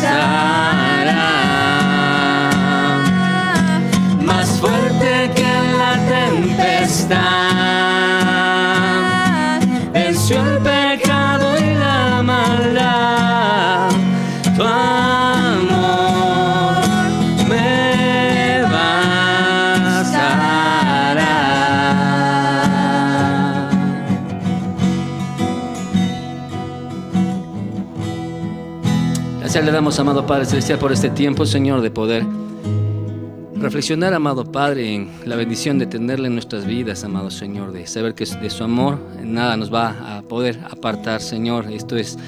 Más fuerte que la tempestad, venció el pecado y la maldad. Tu amor me bastará. Gracias le damos, amado Padre Celestial, por este tiempo, Señor, de poder reflexionar, amado Padre, en la bendición de tenerle en nuestras vidas, amado Señor, de saber que de su amor nada nos va a poder apartar, Señor. Esto es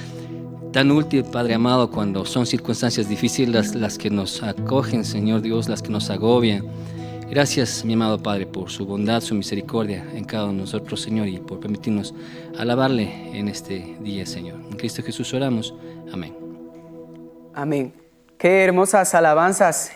tan útil, Padre amado, cuando son circunstancias difíciles las que nos acogen, Señor Dios, las que nos agobian. Gracias, mi amado Padre, por su bondad, su misericordia en cada uno de nosotros, Señor, y por permitirnos alabarle en este día, Señor. En Cristo Jesús oramos. Amén. Amén. Qué hermosas alabanzas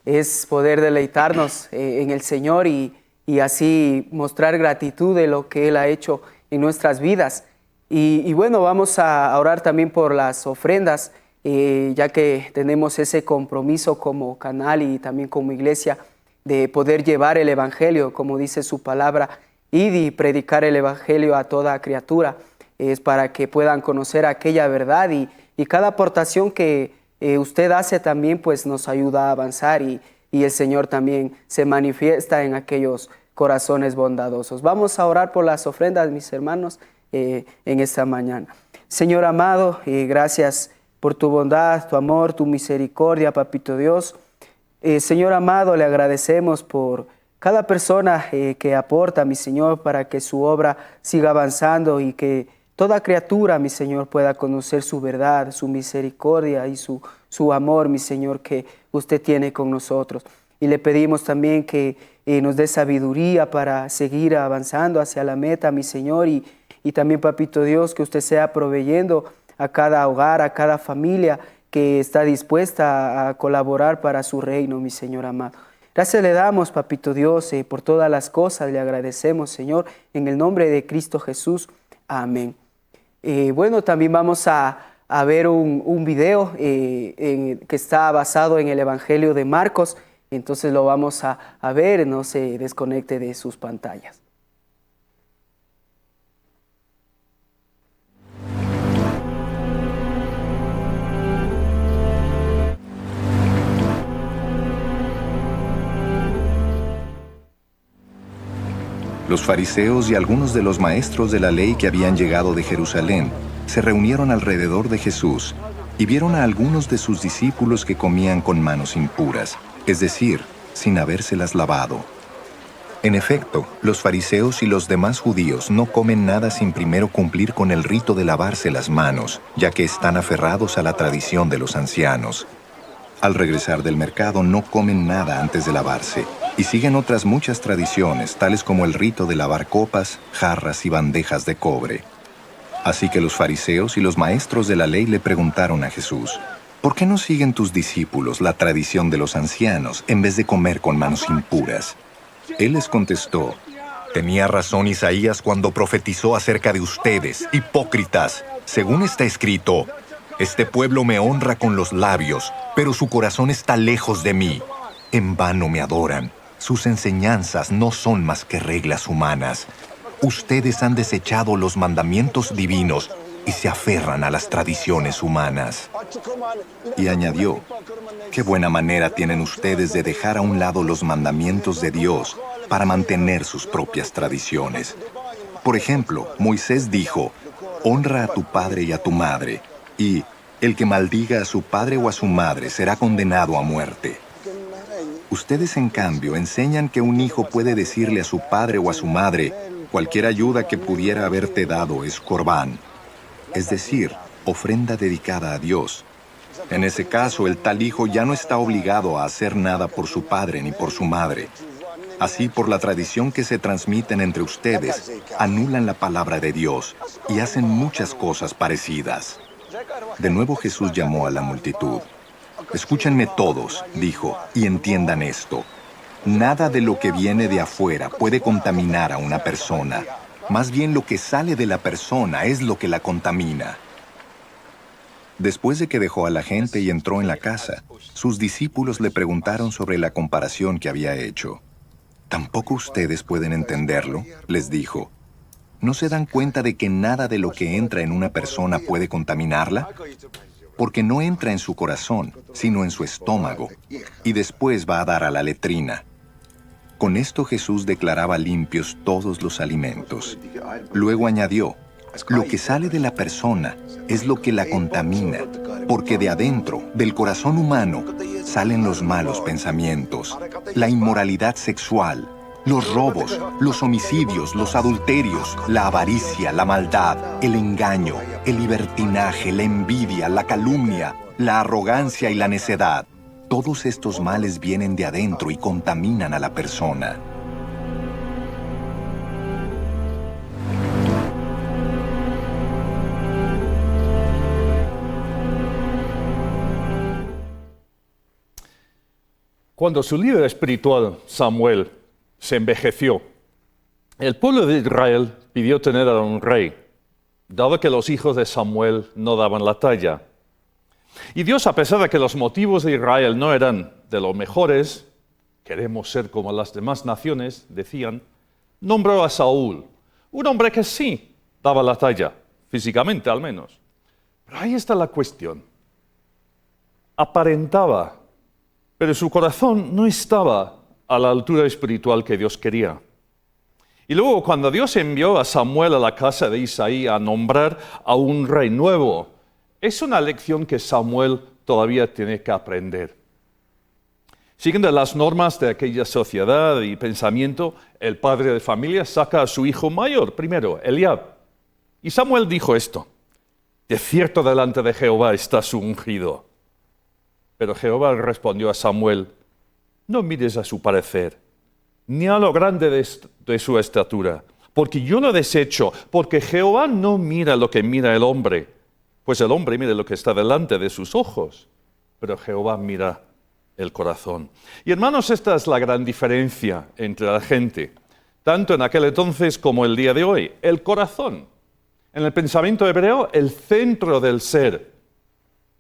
es poder deleitarnos en el Señor y así mostrar gratitud de lo que Él ha hecho en nuestras vidas. Y bueno, vamos a orar también por las ofrendas, ya que tenemos ese compromiso como canal y también como iglesia de poder llevar el Evangelio, como dice su palabra, id y predicar el Evangelio a toda criatura. Es para que puedan conocer aquella verdad y cada aportación que usted hace también pues nos ayuda a avanzar y el Señor también se manifiesta en aquellos corazones bondadosos. Vamos a orar por las ofrendas, mis hermanos, en esta mañana. Señor amado, gracias por tu bondad, tu amor, tu misericordia, Papito Dios. Señor amado, le agradecemos por cada persona que aporta, mi Señor, para que su obra siga avanzando y que toda criatura, mi Señor, pueda conocer su verdad, su misericordia y su amor, mi Señor, que usted tiene con nosotros. Y le pedimos también que nos dé sabiduría para seguir avanzando hacia la meta, mi Señor, y también, Papito Dios, que usted sea proveyendo a cada hogar, a cada familia que está dispuesta a colaborar para su reino, mi Señor amado. Gracias le damos, Papito Dios, por todas las cosas. Le agradecemos, Señor, en el nombre de Cristo Jesús. Amén. Bueno, también vamos a ver un video que está basado en el Evangelio de Marcos. Entonces lo vamos a ver, no se desconecte de sus pantallas. Los fariseos y algunos de los maestros de la ley que habían llegado de Jerusalén se reunieron alrededor de Jesús y vieron a algunos de sus discípulos que comían con manos impuras, es decir, sin habérselas lavado. En efecto, los fariseos y los demás judíos no comen nada sin primero cumplir con el rito de lavarse las manos, ya que están aferrados a la tradición de los ancianos. Al regresar del mercado no comen nada antes de lavarse, y siguen otras muchas tradiciones, tales como el rito de lavar copas, jarras y bandejas de cobre. Así que los fariseos y los maestros de la ley le preguntaron a Jesús, ¿por qué no siguen tus discípulos la tradición de los ancianos en vez de comer con manos impuras? Él les contestó, tenía razón Isaías cuando profetizó acerca de ustedes, hipócritas. Según está escrito, este pueblo me honra con los labios, pero su corazón está lejos de mí. En vano me adoran. Sus enseñanzas no son más que reglas humanas. Ustedes han desechado los mandamientos divinos y se aferran a las tradiciones humanas. Y añadió, qué buena manera tienen ustedes de dejar a un lado los mandamientos de Dios para mantener sus propias tradiciones. Por ejemplo, Moisés dijo, honra a tu padre y a tu madre, y el que maldiga a su padre o a su madre será condenado a muerte. Ustedes, en cambio, enseñan que un hijo puede decirle a su padre o a su madre, cualquier ayuda que pudiera haberte dado es corbán, es decir, ofrenda dedicada a Dios. En ese caso, el tal hijo ya no está obligado a hacer nada por su padre ni por su madre. Así, por la tradición que se transmiten entre ustedes, anulan la palabra de Dios y hacen muchas cosas parecidas. De nuevo Jesús llamó a la multitud. Escúchenme todos, dijo, y entiendan esto. Nada de lo que viene de afuera puede contaminar a una persona. Más bien lo que sale de la persona es lo que la contamina. Después de que dejó a la gente y entró en la casa, sus discípulos le preguntaron sobre la comparación que había hecho. ¿Tampoco ustedes pueden entenderlo?, les dijo. ¿No se dan cuenta de que nada de lo que entra en una persona puede contaminarla? Porque no entra en su corazón, sino en su estómago, y después va a dar a la letrina. Con esto Jesús declaraba limpios todos los alimentos. Luego añadió, lo que sale de la persona es lo que la contamina, porque de adentro, del corazón humano, salen los malos pensamientos, la inmoralidad sexual, los robos, los homicidios, los adulterios, la avaricia, la maldad, el engaño, el libertinaje, la envidia, la calumnia, la arrogancia y la necedad. Todos estos males vienen de adentro y contaminan a la persona. Cuando su líder espiritual, Samuel, se envejeció, el pueblo de Israel pidió tener a un rey, dado que los hijos de Samuel no daban la talla. Y Dios, a pesar de que los motivos de Israel no eran de los mejores, queremos ser como las demás naciones, decían, nombró a Saúl, un hombre que sí daba la talla, físicamente al menos. Pero ahí está la cuestión. Aparentaba, pero su corazón no estaba a la altura espiritual que Dios quería. Y luego, cuando Dios envió a Samuel a la casa de Isaí a nombrar a un rey nuevo, es una lección que Samuel todavía tiene que aprender. Siguiendo las normas de aquella sociedad y pensamiento, el padre de familia saca a su hijo mayor, primero, Eliab. Y Samuel dijo esto: de cierto delante de Jehová está su ungido. Pero Jehová respondió a Samuel: no mires a su parecer, ni a lo grande de su estatura, porque yo lo desecho, porque Jehová no mira lo que mira el hombre, pues el hombre mira lo que está delante de sus ojos, pero Jehová mira el corazón. Y hermanos, esta es la gran diferencia entre la gente, tanto en aquel entonces como el día de hoy. El corazón, en el pensamiento hebreo, el centro del ser,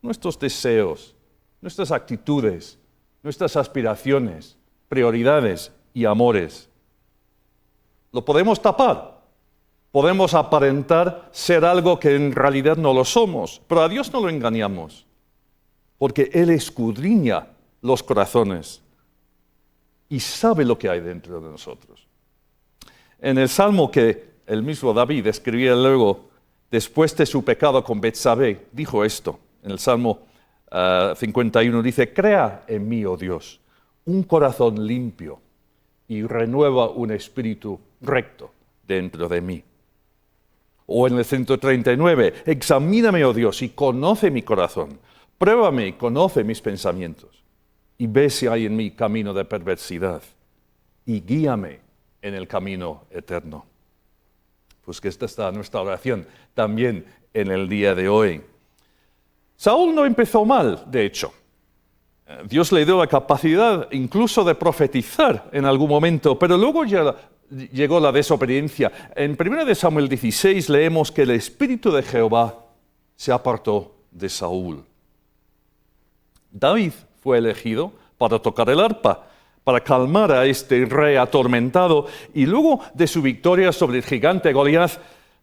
nuestros deseos, nuestras actitudes, nuestras aspiraciones, prioridades y amores. Lo podemos tapar, podemos aparentar ser algo que en realidad no lo somos, pero a Dios no lo engañamos, porque Él escudriña los corazones y sabe lo que hay dentro de nosotros. En el Salmo que el mismo David escribía luego, después de su pecado con Betsabé, dijo esto, en el Salmo 51, dice: crea en mí, oh Dios, un corazón limpio y renueva un espíritu recto dentro de mí. O en el 139, examíname, oh Dios, y conoce mi corazón, pruébame y conoce mis pensamientos, y ve si hay en mí camino de perversidad, y guíame en el camino eterno. Pues que esta está nuestra oración también en el día de hoy. Saúl no empezó mal, de hecho. Dios le dio la capacidad incluso de profetizar en algún momento, pero luego ya llegó la desobediencia. En 1 Samuel 16 leemos que el Espíritu de Jehová se apartó de Saúl. David fue elegido para tocar el arpa, para calmar a este rey atormentado, y luego de su victoria sobre el gigante Goliat,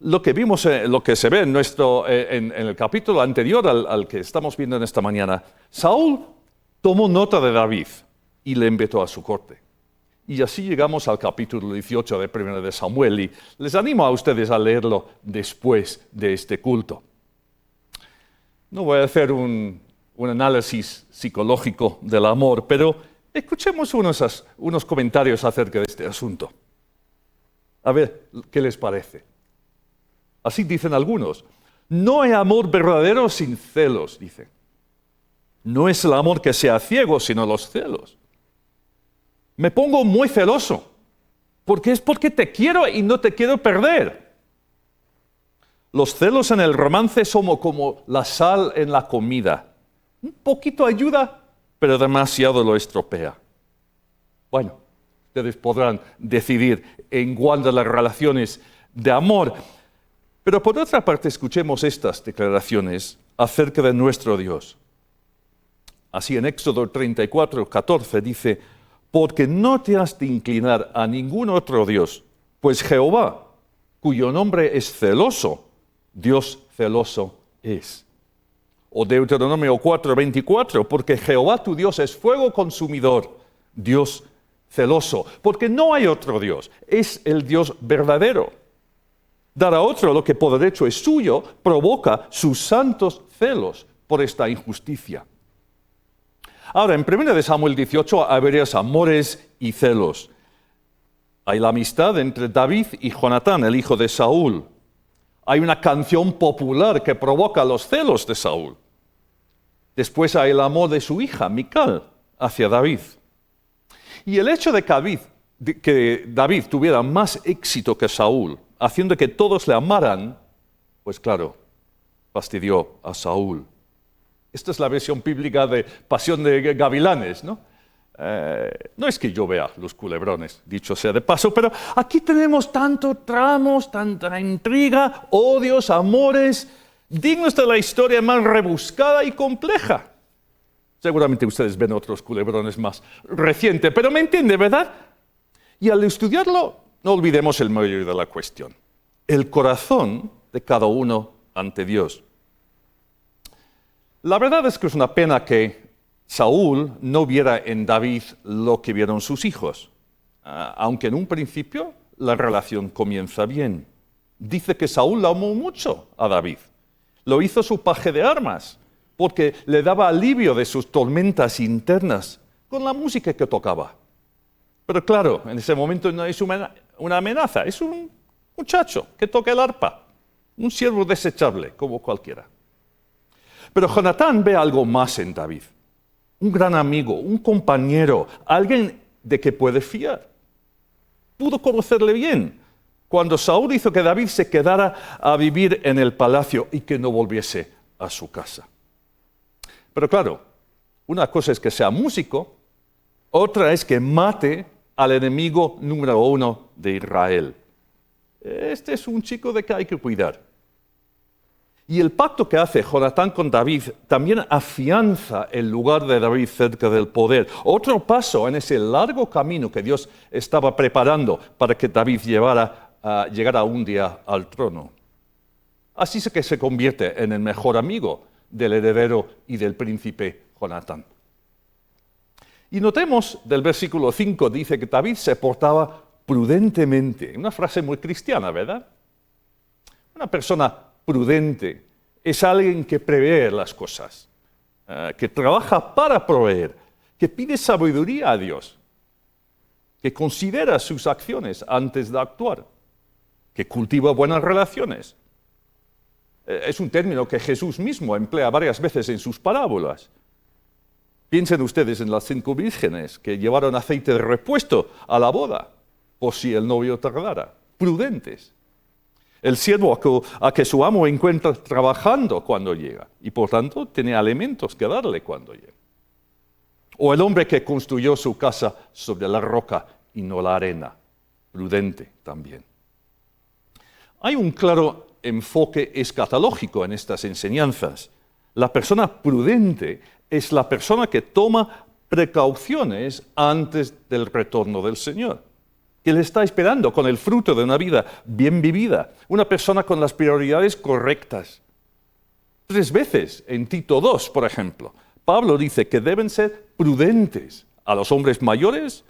lo que vimos, lo que se ve en el capítulo anterior al que estamos viendo en esta mañana, Saúl tomó nota de David y le invitó a su corte. Y así llegamos al capítulo 18 de 1 Samuel, y les animo a ustedes a leerlo después de este culto. No voy a hacer un análisis psicológico del amor, pero escuchemos unos comentarios acerca de este asunto. A ver, ¿qué les parece? Así dicen algunos. No hay amor verdadero sin celos, dicen. No es el amor que sea ciego, sino los celos. Me pongo muy celoso, porque te quiero y no te quiero perder. Los celos en el romance son como la sal en la comida. Un poquito ayuda, pero demasiado lo estropea. Bueno, ustedes podrán decidir en cuanto a las relaciones de amor. Pero por otra parte, escuchemos estas declaraciones acerca de nuestro Dios. Así en Éxodo 34:14 dice: porque no te has de inclinar a ningún otro Dios, pues Jehová, cuyo nombre es celoso, Dios celoso es. O Deuteronomio 4:24, porque Jehová tu Dios es fuego consumidor, Dios celoso, porque no hay otro Dios, es el Dios verdadero. Dar a otro lo que por derecho es suyo provoca sus santos celos por esta injusticia. Ahora, en 1 Samuel 18 hay varios amores y celos. Hay la amistad entre David y Jonatán, el hijo de Saúl. Hay una canción popular que provoca los celos de Saúl. Después hay el amor de su hija, Mical, hacia David. Y el hecho de que David tuviera más éxito que Saúl, haciendo que todos le amaran, pues claro, fastidió a Saúl. Esta es la versión bíblica de Pasión de Gavilanes, ¿no? No es que yo vea los culebrones, dicho sea de paso, pero aquí tenemos tantos tramos, tanta intriga, odios, amores, dignos de la historia más rebuscada y compleja. Seguramente ustedes ven otros culebrones más recientes, pero me entiende, ¿verdad? Y al estudiarlo, no olvidemos el meollo de la cuestión: el corazón de cada uno ante Dios. La verdad es que es una pena que Saúl no viera en David lo que vieron sus hijos, aunque en un principio la relación comienza bien. Dice que Saúl la amó mucho a David. Lo hizo su paje de armas, porque le daba alivio de sus tormentas internas con la música que tocaba. Pero claro, en ese momento no es una amenaza, es un muchacho que toca el arpa, un siervo desechable como cualquiera. Pero Jonatán ve algo más en David. Un gran amigo, un compañero, alguien de que puede fiar. Pudo conocerle bien cuando Saúl hizo que David se quedara a vivir en el palacio y que no volviese a su casa. Pero claro, una cosa es que sea músico, otra es que mate al enemigo número 1 de Israel. Este es un chico de que hay que cuidar. Y el pacto que hace Jonatán con David también afianza el lugar de David cerca del poder. Otro paso en ese largo camino que Dios estaba preparando para que David llegara un día al trono. Así es que se convierte en el mejor amigo del heredero y del príncipe Jonatán. Y notemos del versículo 5, dice que David se portaba prudentemente. Una frase muy cristiana, ¿verdad? Una persona prudente es alguien que prevé las cosas, que trabaja para proveer, que pide sabiduría a Dios, que considera sus acciones antes de actuar, que cultiva buenas relaciones. Es un término que Jesús mismo emplea varias veces en sus parábolas. Piensen ustedes en las 5 vírgenes que llevaron aceite de repuesto a la boda, por si el novio tardara. Prudentes. El siervo a que su amo encuentra trabajando cuando llega y por tanto tiene alimentos que darle cuando llega. O el hombre que construyó su casa sobre la roca y no la arena. Prudente también. Hay un claro enfoque escatológico en estas enseñanzas. La persona prudente es la persona que toma precauciones antes del retorno del Señor, que le está esperando con el fruto de una vida bien vivida, una persona con las prioridades correctas. 3 veces en Tito 2, por ejemplo, Pablo dice que deben ser prudentes a los hombres mayores,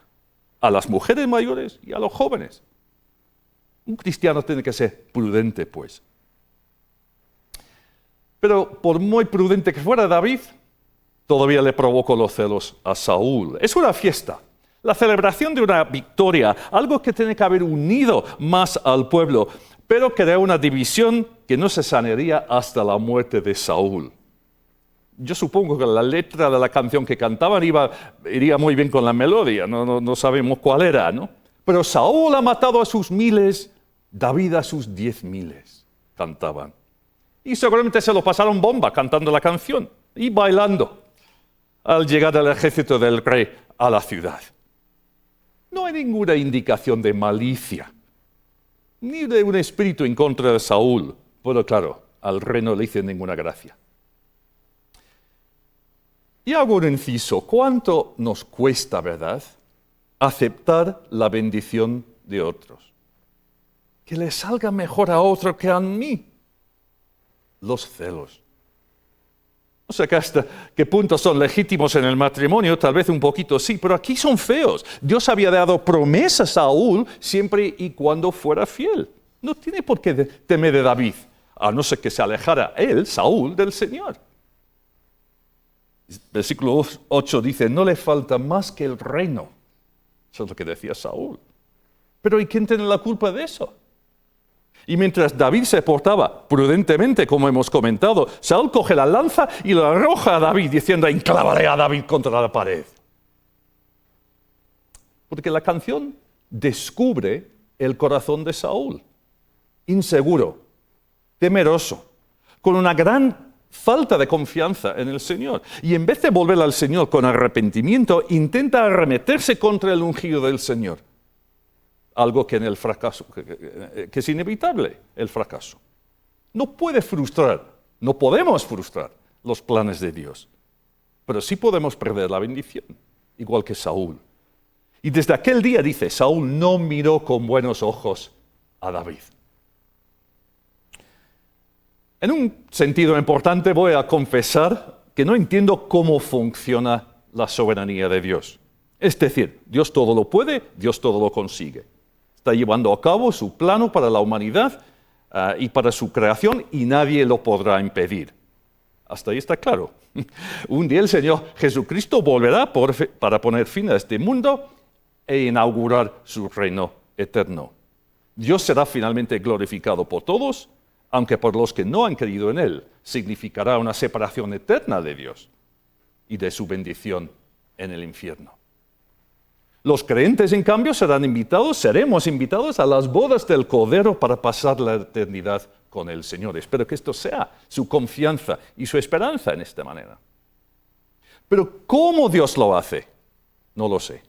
a las mujeres mayores y a los jóvenes. Un cristiano tiene que ser prudente, pues. Pero por muy prudente que fuera David, todavía le provocó los celos a Saúl. Es una fiesta, la celebración de una victoria, algo que tiene que haber unido más al pueblo, pero crea una división que no se sanearía hasta la muerte de Saúl. Yo supongo que la letra de la canción que cantaban iría muy bien con la melodía, no sabemos cuál era, ¿no? Pero Saúl ha matado a sus 1000, David a sus 10,000, cantaban. Y seguramente se lo pasaron bomba cantando la canción y bailando al llegar el ejército del rey a la ciudad. No hay ninguna indicación de malicia, ni de un espíritu en contra de Saúl, pero claro, al rey no le hizo ninguna gracia. Y hago un inciso, ¿cuánto nos cuesta, verdad, aceptar la bendición de otros? Que le salga mejor a otro que a mí. Los celos. No sé hasta qué punto son legítimos en el matrimonio, tal vez un poquito sí, pero aquí son feos. Dios había dado promesas a Saúl siempre y cuando fuera fiel. No tiene por qué temer de David, a no ser que se alejara él, Saúl, del Señor. Versículo 8 dice, no le falta más que el reino. Eso es lo que decía Saúl. Pero ¿y quién tiene la culpa de eso? Y mientras David se portaba prudentemente, como hemos comentado, Saúl coge la lanza y la arroja a David, diciendo, enclavaré a David contra la pared. Porque la canción descubre el corazón de Saúl, inseguro, temeroso, con una gran falta de confianza en el Señor. Y en vez de volver al Señor con arrepentimiento, intenta arremeterse contra el ungido del Señor. Algo que en el fracaso, que es inevitable, el fracaso. No podemos frustrar los planes de Dios, pero sí podemos perder la bendición, igual que Saúl. Y desde aquel día, dice, Saúl no miró con buenos ojos a David. En un sentido importante voy a confesar que no entiendo cómo funciona la soberanía de Dios. Es decir, Dios todo lo puede, Dios todo lo consigue. Está llevando a cabo su plano para la humanidad y para su creación y nadie lo podrá impedir. Hasta ahí está claro. Un día el Señor Jesucristo volverá para poner fin a este mundo e inaugurar su reino eterno. Dios será finalmente glorificado por todos, aunque por los que no han creído en Él significará una separación eterna de Dios y de su bendición en el infierno. Los creyentes, en cambio, seremos invitados a las bodas del Cordero para pasar la eternidad con el Señor. Espero que esto sea su confianza y su esperanza en esta manera. Pero ¿cómo Dios lo hace? No lo sé.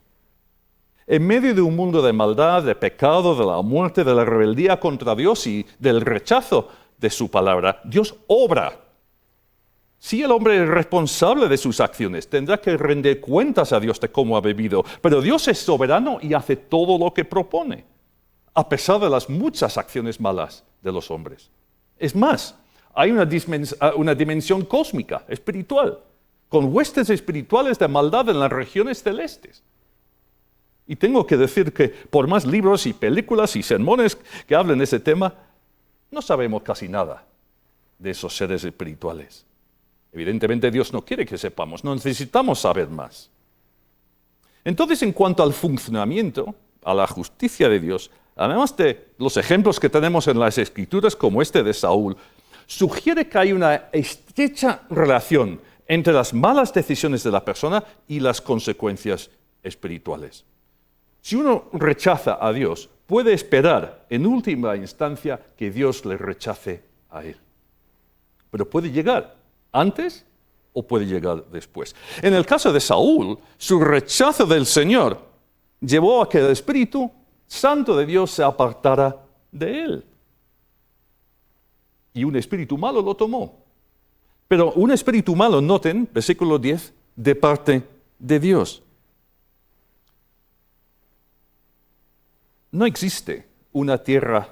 En medio de un mundo de maldad, de pecado, de la muerte, de la rebeldía contra Dios y del rechazo de su palabra, Dios obra. Si el hombre es responsable de sus acciones, tendrá que rendir cuentas a Dios de cómo ha vivido, pero Dios es soberano y hace todo lo que propone, a pesar de las muchas acciones malas de los hombres. Es más, hay una dimensión cósmica, espiritual, con huestes espirituales de maldad en las regiones celestes. Y tengo que decir que por más libros y películas y sermones que hablen de ese tema, no sabemos casi nada de esos seres espirituales. Evidentemente Dios no quiere que sepamos, no necesitamos saber más. Entonces, en cuanto al funcionamiento, a la justicia de Dios, además de los ejemplos que tenemos en las Escrituras, como este de Saúl, sugiere que hay una estrecha relación entre las malas decisiones de la persona y las consecuencias espirituales. Si uno rechaza a Dios, puede esperar en última instancia que Dios le rechace a él. Pero puede llegar antes o puede llegar después. En el caso de Saúl, su rechazo del Señor llevó a que el Espíritu Santo de Dios se apartara de él. Y un espíritu malo lo tomó. Pero un espíritu malo, noten, versículo 10, de parte de Dios. No existe una tierra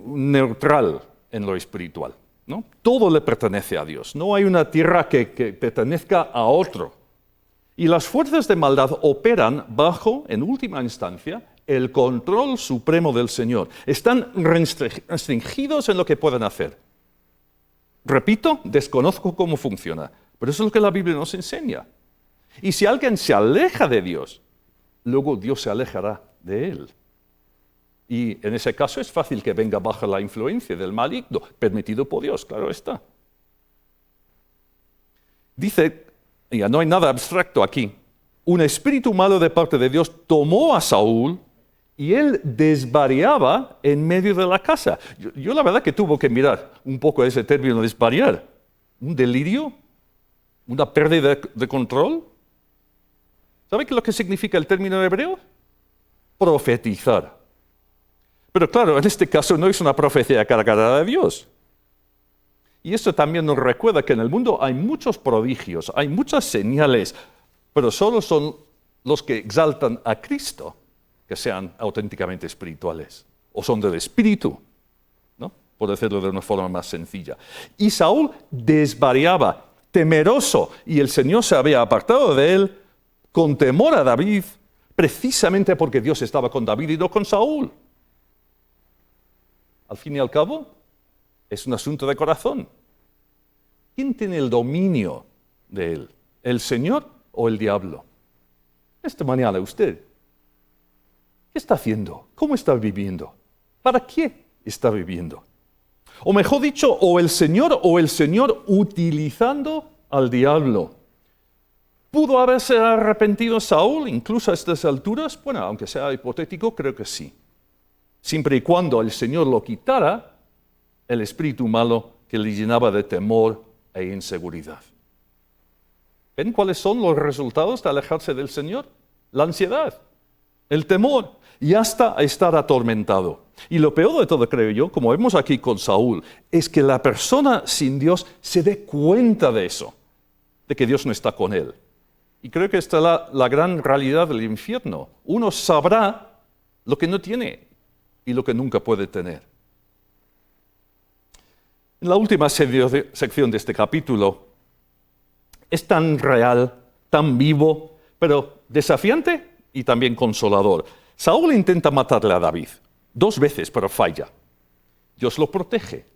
neutral en lo espiritual, ¿no? Todo le pertenece a Dios. No hay una tierra que pertenezca a otro. Y las fuerzas de maldad operan bajo, en última instancia, el control supremo del Señor. Están restringidos en lo que pueden hacer. Repito, desconozco cómo funciona, pero eso es lo que la Biblia nos enseña. Y si alguien se aleja de Dios, luego Dios se alejará de él. Y en ese caso es fácil que venga bajo la influencia del maligno, permitido por Dios, claro está. Dice, ya no hay nada abstracto aquí, un espíritu malo de parte de Dios tomó a Saúl y él desvariaba en medio de la casa. Yo la verdad que tuve que mirar un poco ese término desvariar. ¿Un delirio? ¿Una pérdida de control? ¿Sabe qué es lo que significa el término hebreo? Profetizar. Pero claro, en este caso no es una profecía cargada de Dios. Y esto también nos recuerda que en el mundo hay muchos prodigios, hay muchas señales, pero solo son los que exaltan a Cristo que sean auténticamente espirituales, o son del Espíritu, ¿no? Por decirlo de una forma más sencilla. Y Saúl desvariaba, temeroso, y el Señor se había apartado de él con temor a David, precisamente porque Dios estaba con David y no con Saúl. Al fin y al cabo, es un asunto de corazón. ¿Quién tiene el dominio de él? ¿El Señor o el diablo? Esta mañana usted, ¿qué está haciendo? ¿Cómo está viviendo? ¿Para qué está viviendo? O mejor dicho, o el Señor utilizando al diablo. ¿Pudo haberse arrepentido Saúl incluso a estas alturas? Bueno, aunque sea hipotético, creo que sí. Siempre y cuando el Señor lo quitara, el espíritu malo que le llenaba de temor e inseguridad. ¿Ven cuáles son los resultados de alejarse del Señor? La ansiedad, el temor y hasta estar atormentado. Y lo peor de todo, creo yo, como vemos aquí con Saúl, es que la persona sin Dios se dé cuenta de eso, de que Dios no está con él. Y creo que esta es la gran realidad del infierno. Uno sabrá lo que no tiene y lo que nunca puede tener. En la última sección de este capítulo es tan real, tan vivo, pero desafiante y también consolador. Saúl intenta matarle a David 2 veces, pero falla. Dios lo protege.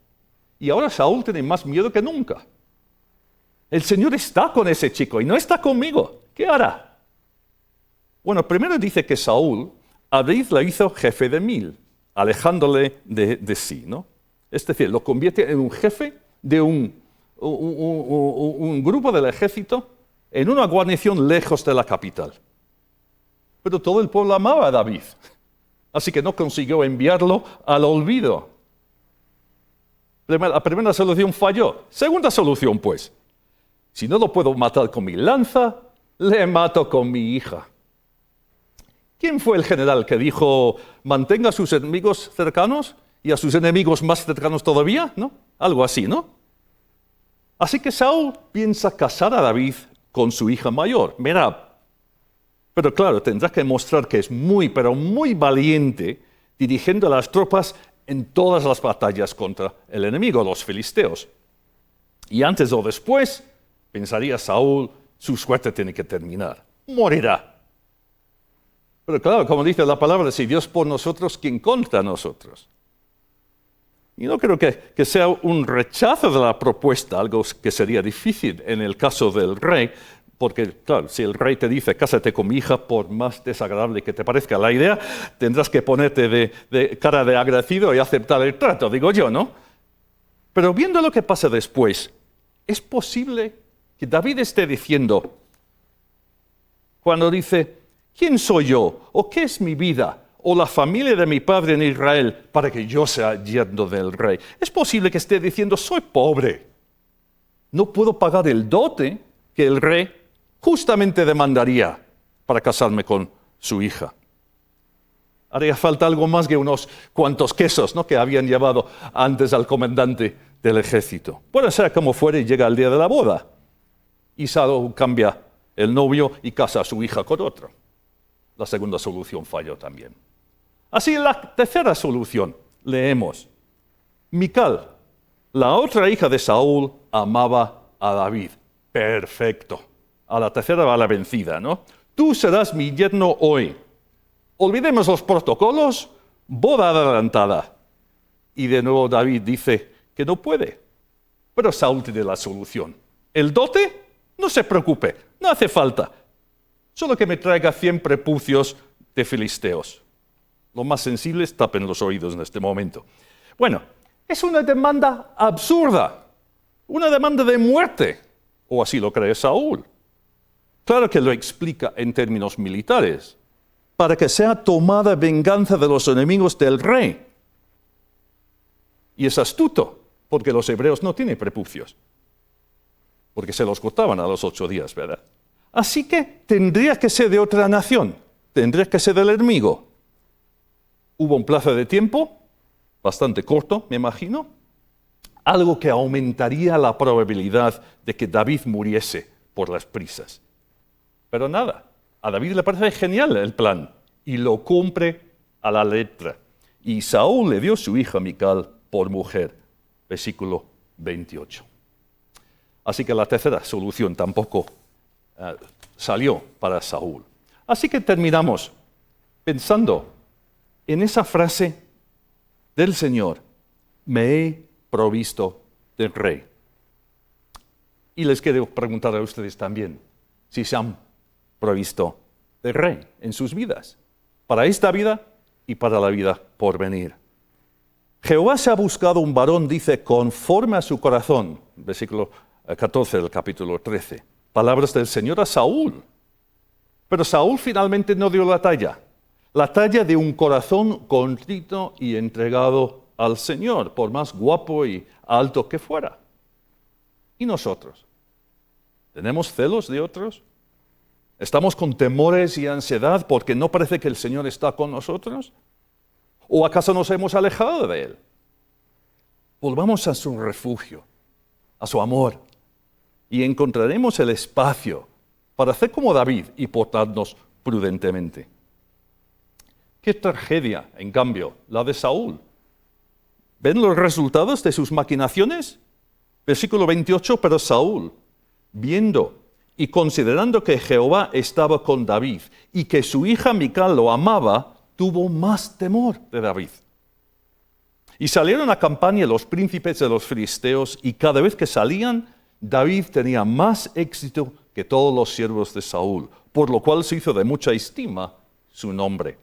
Y ahora Saúl tiene más miedo que nunca. El Señor está con ese chico y no está conmigo. ¿Qué hará? Bueno, primero dice que Saúl, a David le hizo jefe de 1000, alejándole de sí, ¿no? Es decir, lo convierte en un jefe de un grupo del ejército en una guarnición lejos de la capital. Pero todo el pueblo amaba a David, así que no consiguió enviarlo al olvido. La primera solución falló. Segunda solución, pues. Si no lo puedo matar con mi lanza, le mato con mi hija. ¿Quién fue el general que dijo, mantenga a sus enemigos cercanos y a sus enemigos más cercanos todavía? ¿No? Algo así, ¿no? Así que Saúl piensa casar a David con su hija mayor, Merab. Pero claro, tendrá que mostrar que es muy, pero muy valiente dirigiendo a las tropas en todas las batallas contra el enemigo, los filisteos. Y antes o después, pensaría Saúl, su suerte tiene que terminar. Morirá. Pero claro, como dice la palabra, si Dios por nosotros, ¿quién contra nosotros? Y no creo que sea un rechazo de la propuesta, algo que sería difícil en el caso del rey, porque, claro, si el rey te dice, cásate con mi hija, por más desagradable que te parezca la idea, tendrás que ponerte de cara de agradecido y aceptar el trato, digo yo, ¿no? Pero viendo lo que pasa después, es posible que David esté diciendo, cuando dice, ¿quién soy yo? ¿O qué es mi vida? ¿O la familia de mi padre en Israel para que yo sea yerno del rey? Es posible que esté diciendo, soy pobre. No puedo pagar el dote que el rey justamente demandaría para casarme con su hija. Haría falta algo más que unos cuantos quesos, ¿no?, que habían llevado antes al comandante del ejército. Puede ser como fuere y llega el día de la boda. Y Saúl cambia el novio y casa a su hija con otro. La segunda solución falló también. Así, la tercera solución, leemos. Mical, la otra hija de Saúl, amaba a David. Perfecto. A la tercera va la vencida, ¿no? Tú serás mi yerno hoy. Olvidemos los protocolos, boda adelantada. Y de nuevo David dice que no puede. Pero Saúl tiene la solución. ¿El dote? No se preocupe, no hace falta. Solo que me traiga 100 prepucios de filisteos. Los más sensibles tapen los oídos en este momento. Bueno, es una demanda absurda. Una demanda de muerte. O así lo cree Saúl. Claro que lo explica en términos militares, para que sea tomada venganza de los enemigos del rey. Y es astuto, porque los hebreos no tienen prepucios, porque se los cortaban a los 8 días, ¿verdad? Así que tendría que ser de otra nación, tendría que ser del enemigo. Hubo un plazo de tiempo, bastante corto, me imagino, algo que aumentaría la probabilidad de que David muriese por las prisas. Pero nada, a David le parece genial el plan y lo cumple a la letra. Y Saúl le dio su hija Mical por mujer. Versículo 28. Así que la tercera solución tampoco salió para Saúl. Así que terminamos pensando en esa frase del Señor me he provisto del rey. Y les quiero preguntar a ustedes también, si se han provisto del rey en sus vidas, para esta vida y para la vida por venir. Jehová se ha buscado un varón, dice, conforme a su corazón, versículo 14 del capítulo 13. Palabras del Señor a Saúl. Pero Saúl finalmente no dio la talla de un corazón contrito y entregado al Señor, por más guapo y alto que fuera. ¿Y nosotros? ¿Tenemos celos de otros? ¿Estamos con temores y ansiedad porque no parece que el Señor está con nosotros? ¿O acaso nos hemos alejado de Él? Volvamos a su refugio, a su amor, y encontraremos el espacio para hacer como David y portarnos prudentemente. Qué tragedia, en cambio, la de Saúl. ¿Ven los resultados de sus maquinaciones? Versículo 28, pero Saúl, viendo y considerando que Jehová estaba con David y que su hija Mical lo amaba, tuvo más temor de David. Y salieron a campaña los príncipes de los filisteos, y cada vez que salían, David tenía más éxito que todos los siervos de Saúl, por lo cual se hizo de mucha estima su nombre.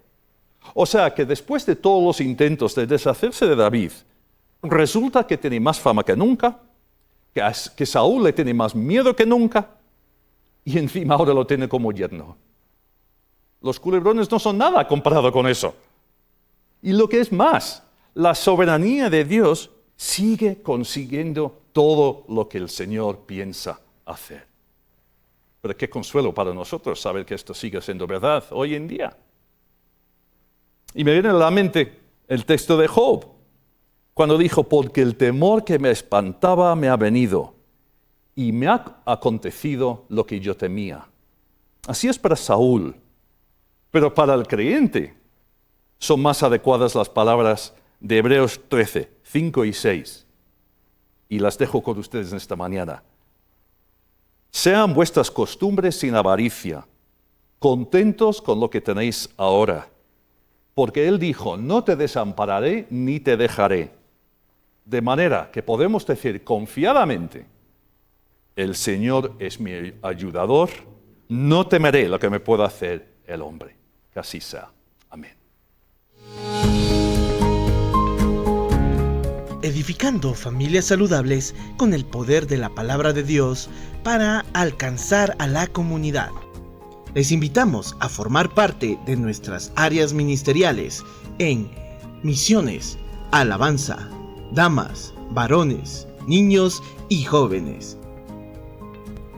O sea que después de todos los intentos de deshacerse de David, resulta que tiene más fama que nunca, que Saúl le tiene más miedo que nunca, y encima ahora lo tiene como yerno. Los culebrones no son nada comparado con eso. Y lo que es más, la soberanía de Dios sigue consiguiendo todo lo que el Señor piensa hacer. Pero qué consuelo para nosotros saber que esto sigue siendo verdad hoy en día. Y me viene a la mente el texto de Job, cuando dijo, porque el temor que me espantaba me ha venido, y me ha acontecido lo que yo temía. Así es para Saúl, pero para el creyente son más adecuadas las palabras de Hebreos 13, 5 y 6. Y las dejo con ustedes en esta mañana. Sean vuestras costumbres sin avaricia, contentos con lo que tenéis ahora. Porque Él dijo, no te desampararé ni te dejaré. De manera que podemos decir confiadamente, el Señor es mi ayudador, no temeré lo que me pueda hacer el hombre. Que así sea. Amén. Edificando familias saludables con el poder de la palabra de Dios para alcanzar a la comunidad. Les invitamos a formar parte de nuestras áreas ministeriales en misiones, alabanza, damas, varones, niños y jóvenes.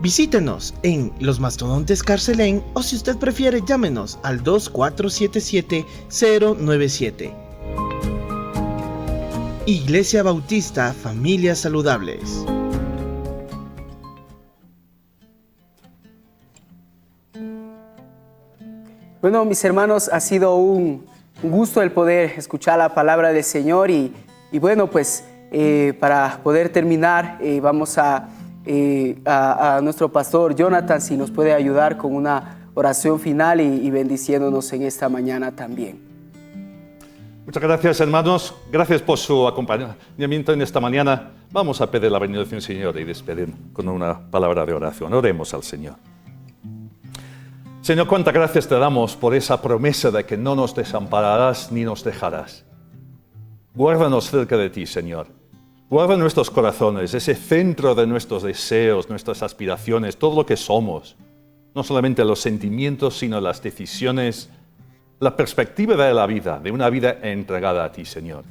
Visítenos en Los Mastodontes Carcelén o si usted prefiere llámenos al 2477-097. Iglesia Bautista Familias Saludables. Bueno, mis hermanos, ha sido un gusto el poder escuchar la palabra del Señor y bueno, pues para poder terminar vamos a nuestro pastor Jonathan, si nos puede ayudar con una oración final y bendiciéndonos en esta mañana también. Muchas gracias, hermanos. Gracias por su acompañamiento en esta mañana. Vamos a pedir la bendición del Señor y despedir con una palabra de oración. Oremos al Señor. Señor, cuántas gracias te damos por esa promesa de que no nos desampararás ni nos dejarás. Guárdanos cerca de ti, Señor. Guarda nuestros corazones, ese centro de nuestros deseos, nuestras aspiraciones, todo lo que somos. No solamente los sentimientos, sino las decisiones, la perspectiva de la vida, de una vida entregada a ti, Señor.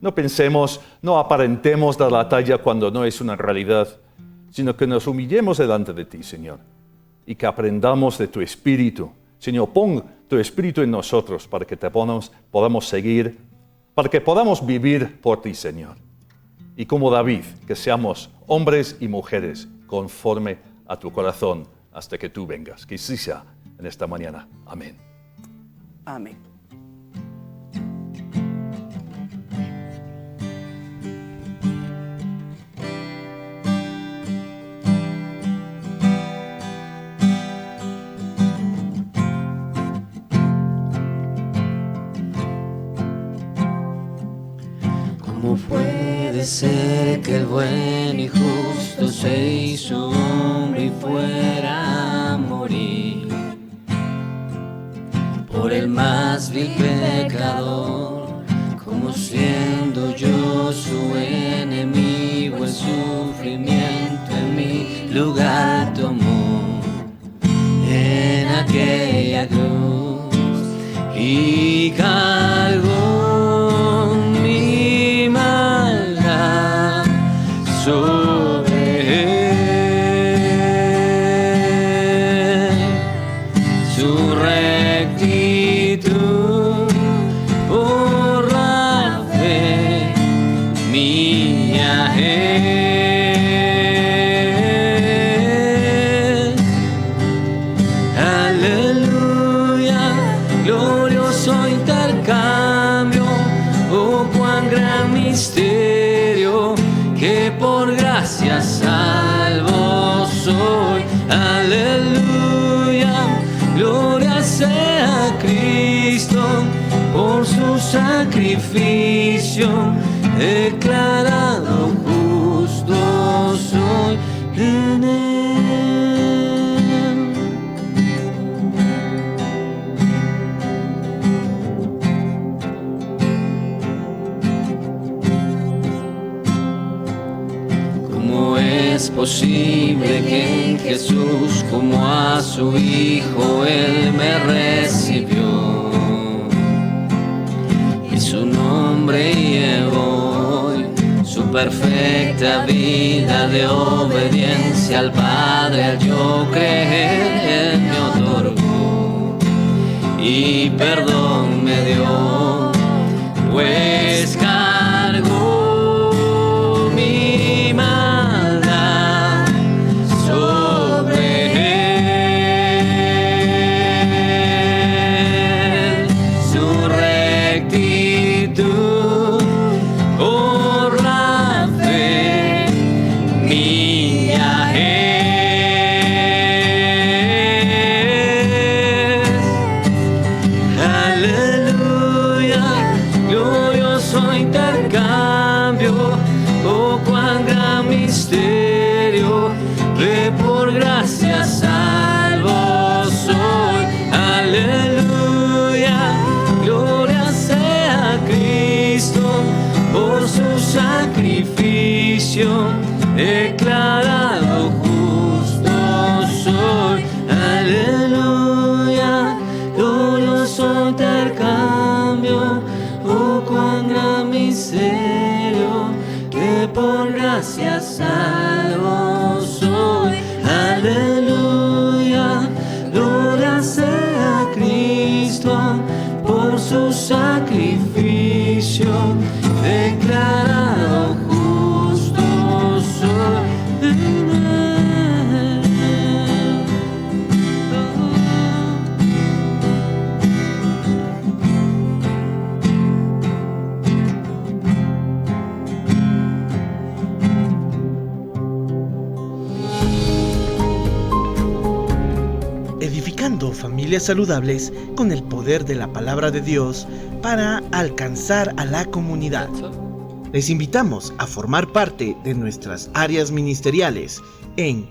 No pensemos, no aparentemos dar la talla cuando no es una realidad, sino que nos humillemos delante de ti, Señor, y que aprendamos de tu Espíritu. Señor, pon tu Espíritu en nosotros para que te podamos seguir, para que podamos vivir por ti, Señor. Y como David, que seamos hombres y mujeres conforme a tu corazón hasta que tú vengas. Que así sea en esta mañana. Amén. Amén. Como fue Puede ser que el buen y justo se hizo hombre y fuera a morir por el más vil pecador, como siendo yo su enemigo, el sufrimiento en mi lugar tomó en aquella cruz y cargó mi maldad sobre él. Su rectitud por la fe mía es. Aleluya, glorioso intercambio, oh cuán gran misterio, que por gracia salvo soy. Aleluya, gloria sea a Cristo, por su sacrificio, declarado justo soy en él. ¿Cómo es posible que en Jesús, como a su Hijo, Él me recibió? Y su nombre llevó hoy, su perfecta vida de obediencia al Padre, al yo creer, Él me otorgó y perdón me dio, pues cargó mi maldad sobre él. Su rectitud por la fe mía es. Aleluya, glorioso intercambio, oh cuán gran misterio, que por gracia salvo soy. Aleluya, gloria sea a Cristo, por su sacrificio, declarado justo soy. Aleluya, glorioso intercambio, oh cuán gran misterio, que por gracia salvo soy. Aleluya, gloria sea a Cristo, por su sacrificio, declarado justo soy en él. Edificando familias saludables con el poder de la palabra de Dios para alcanzar a la comunidad. Les invitamos a formar parte de nuestras áreas ministeriales en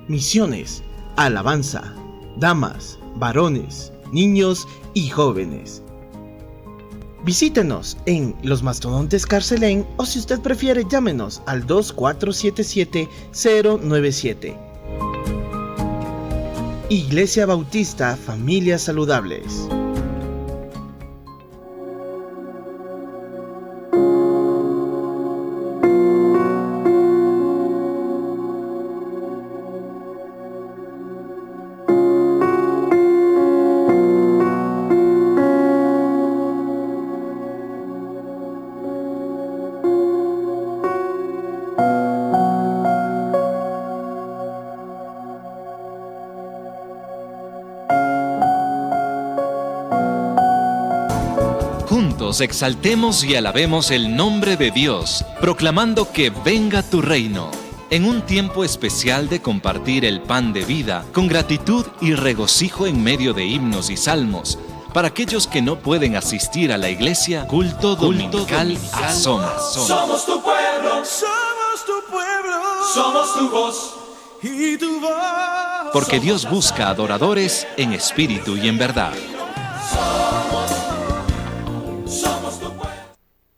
misiones, alabanza, damas, varones, niños y jóvenes. Visítenos en Los Mastodontes Carcelén, o si usted prefiere, llámenos al 2477-097. Iglesia Bautista Familias Saludables. Juntos exaltemos y alabemos el nombre de Dios, proclamando que venga tu reino. En un tiempo especial de compartir el pan de vida, con gratitud y regocijo en medio de himnos y salmos, Para aquellos que no pueden asistir a la iglesia, culto dominical a Somas. Somos tu pueblo, somos tu pueblo, somos tu voz y tu voz. Porque Dios busca adoradores en espíritu y en verdad.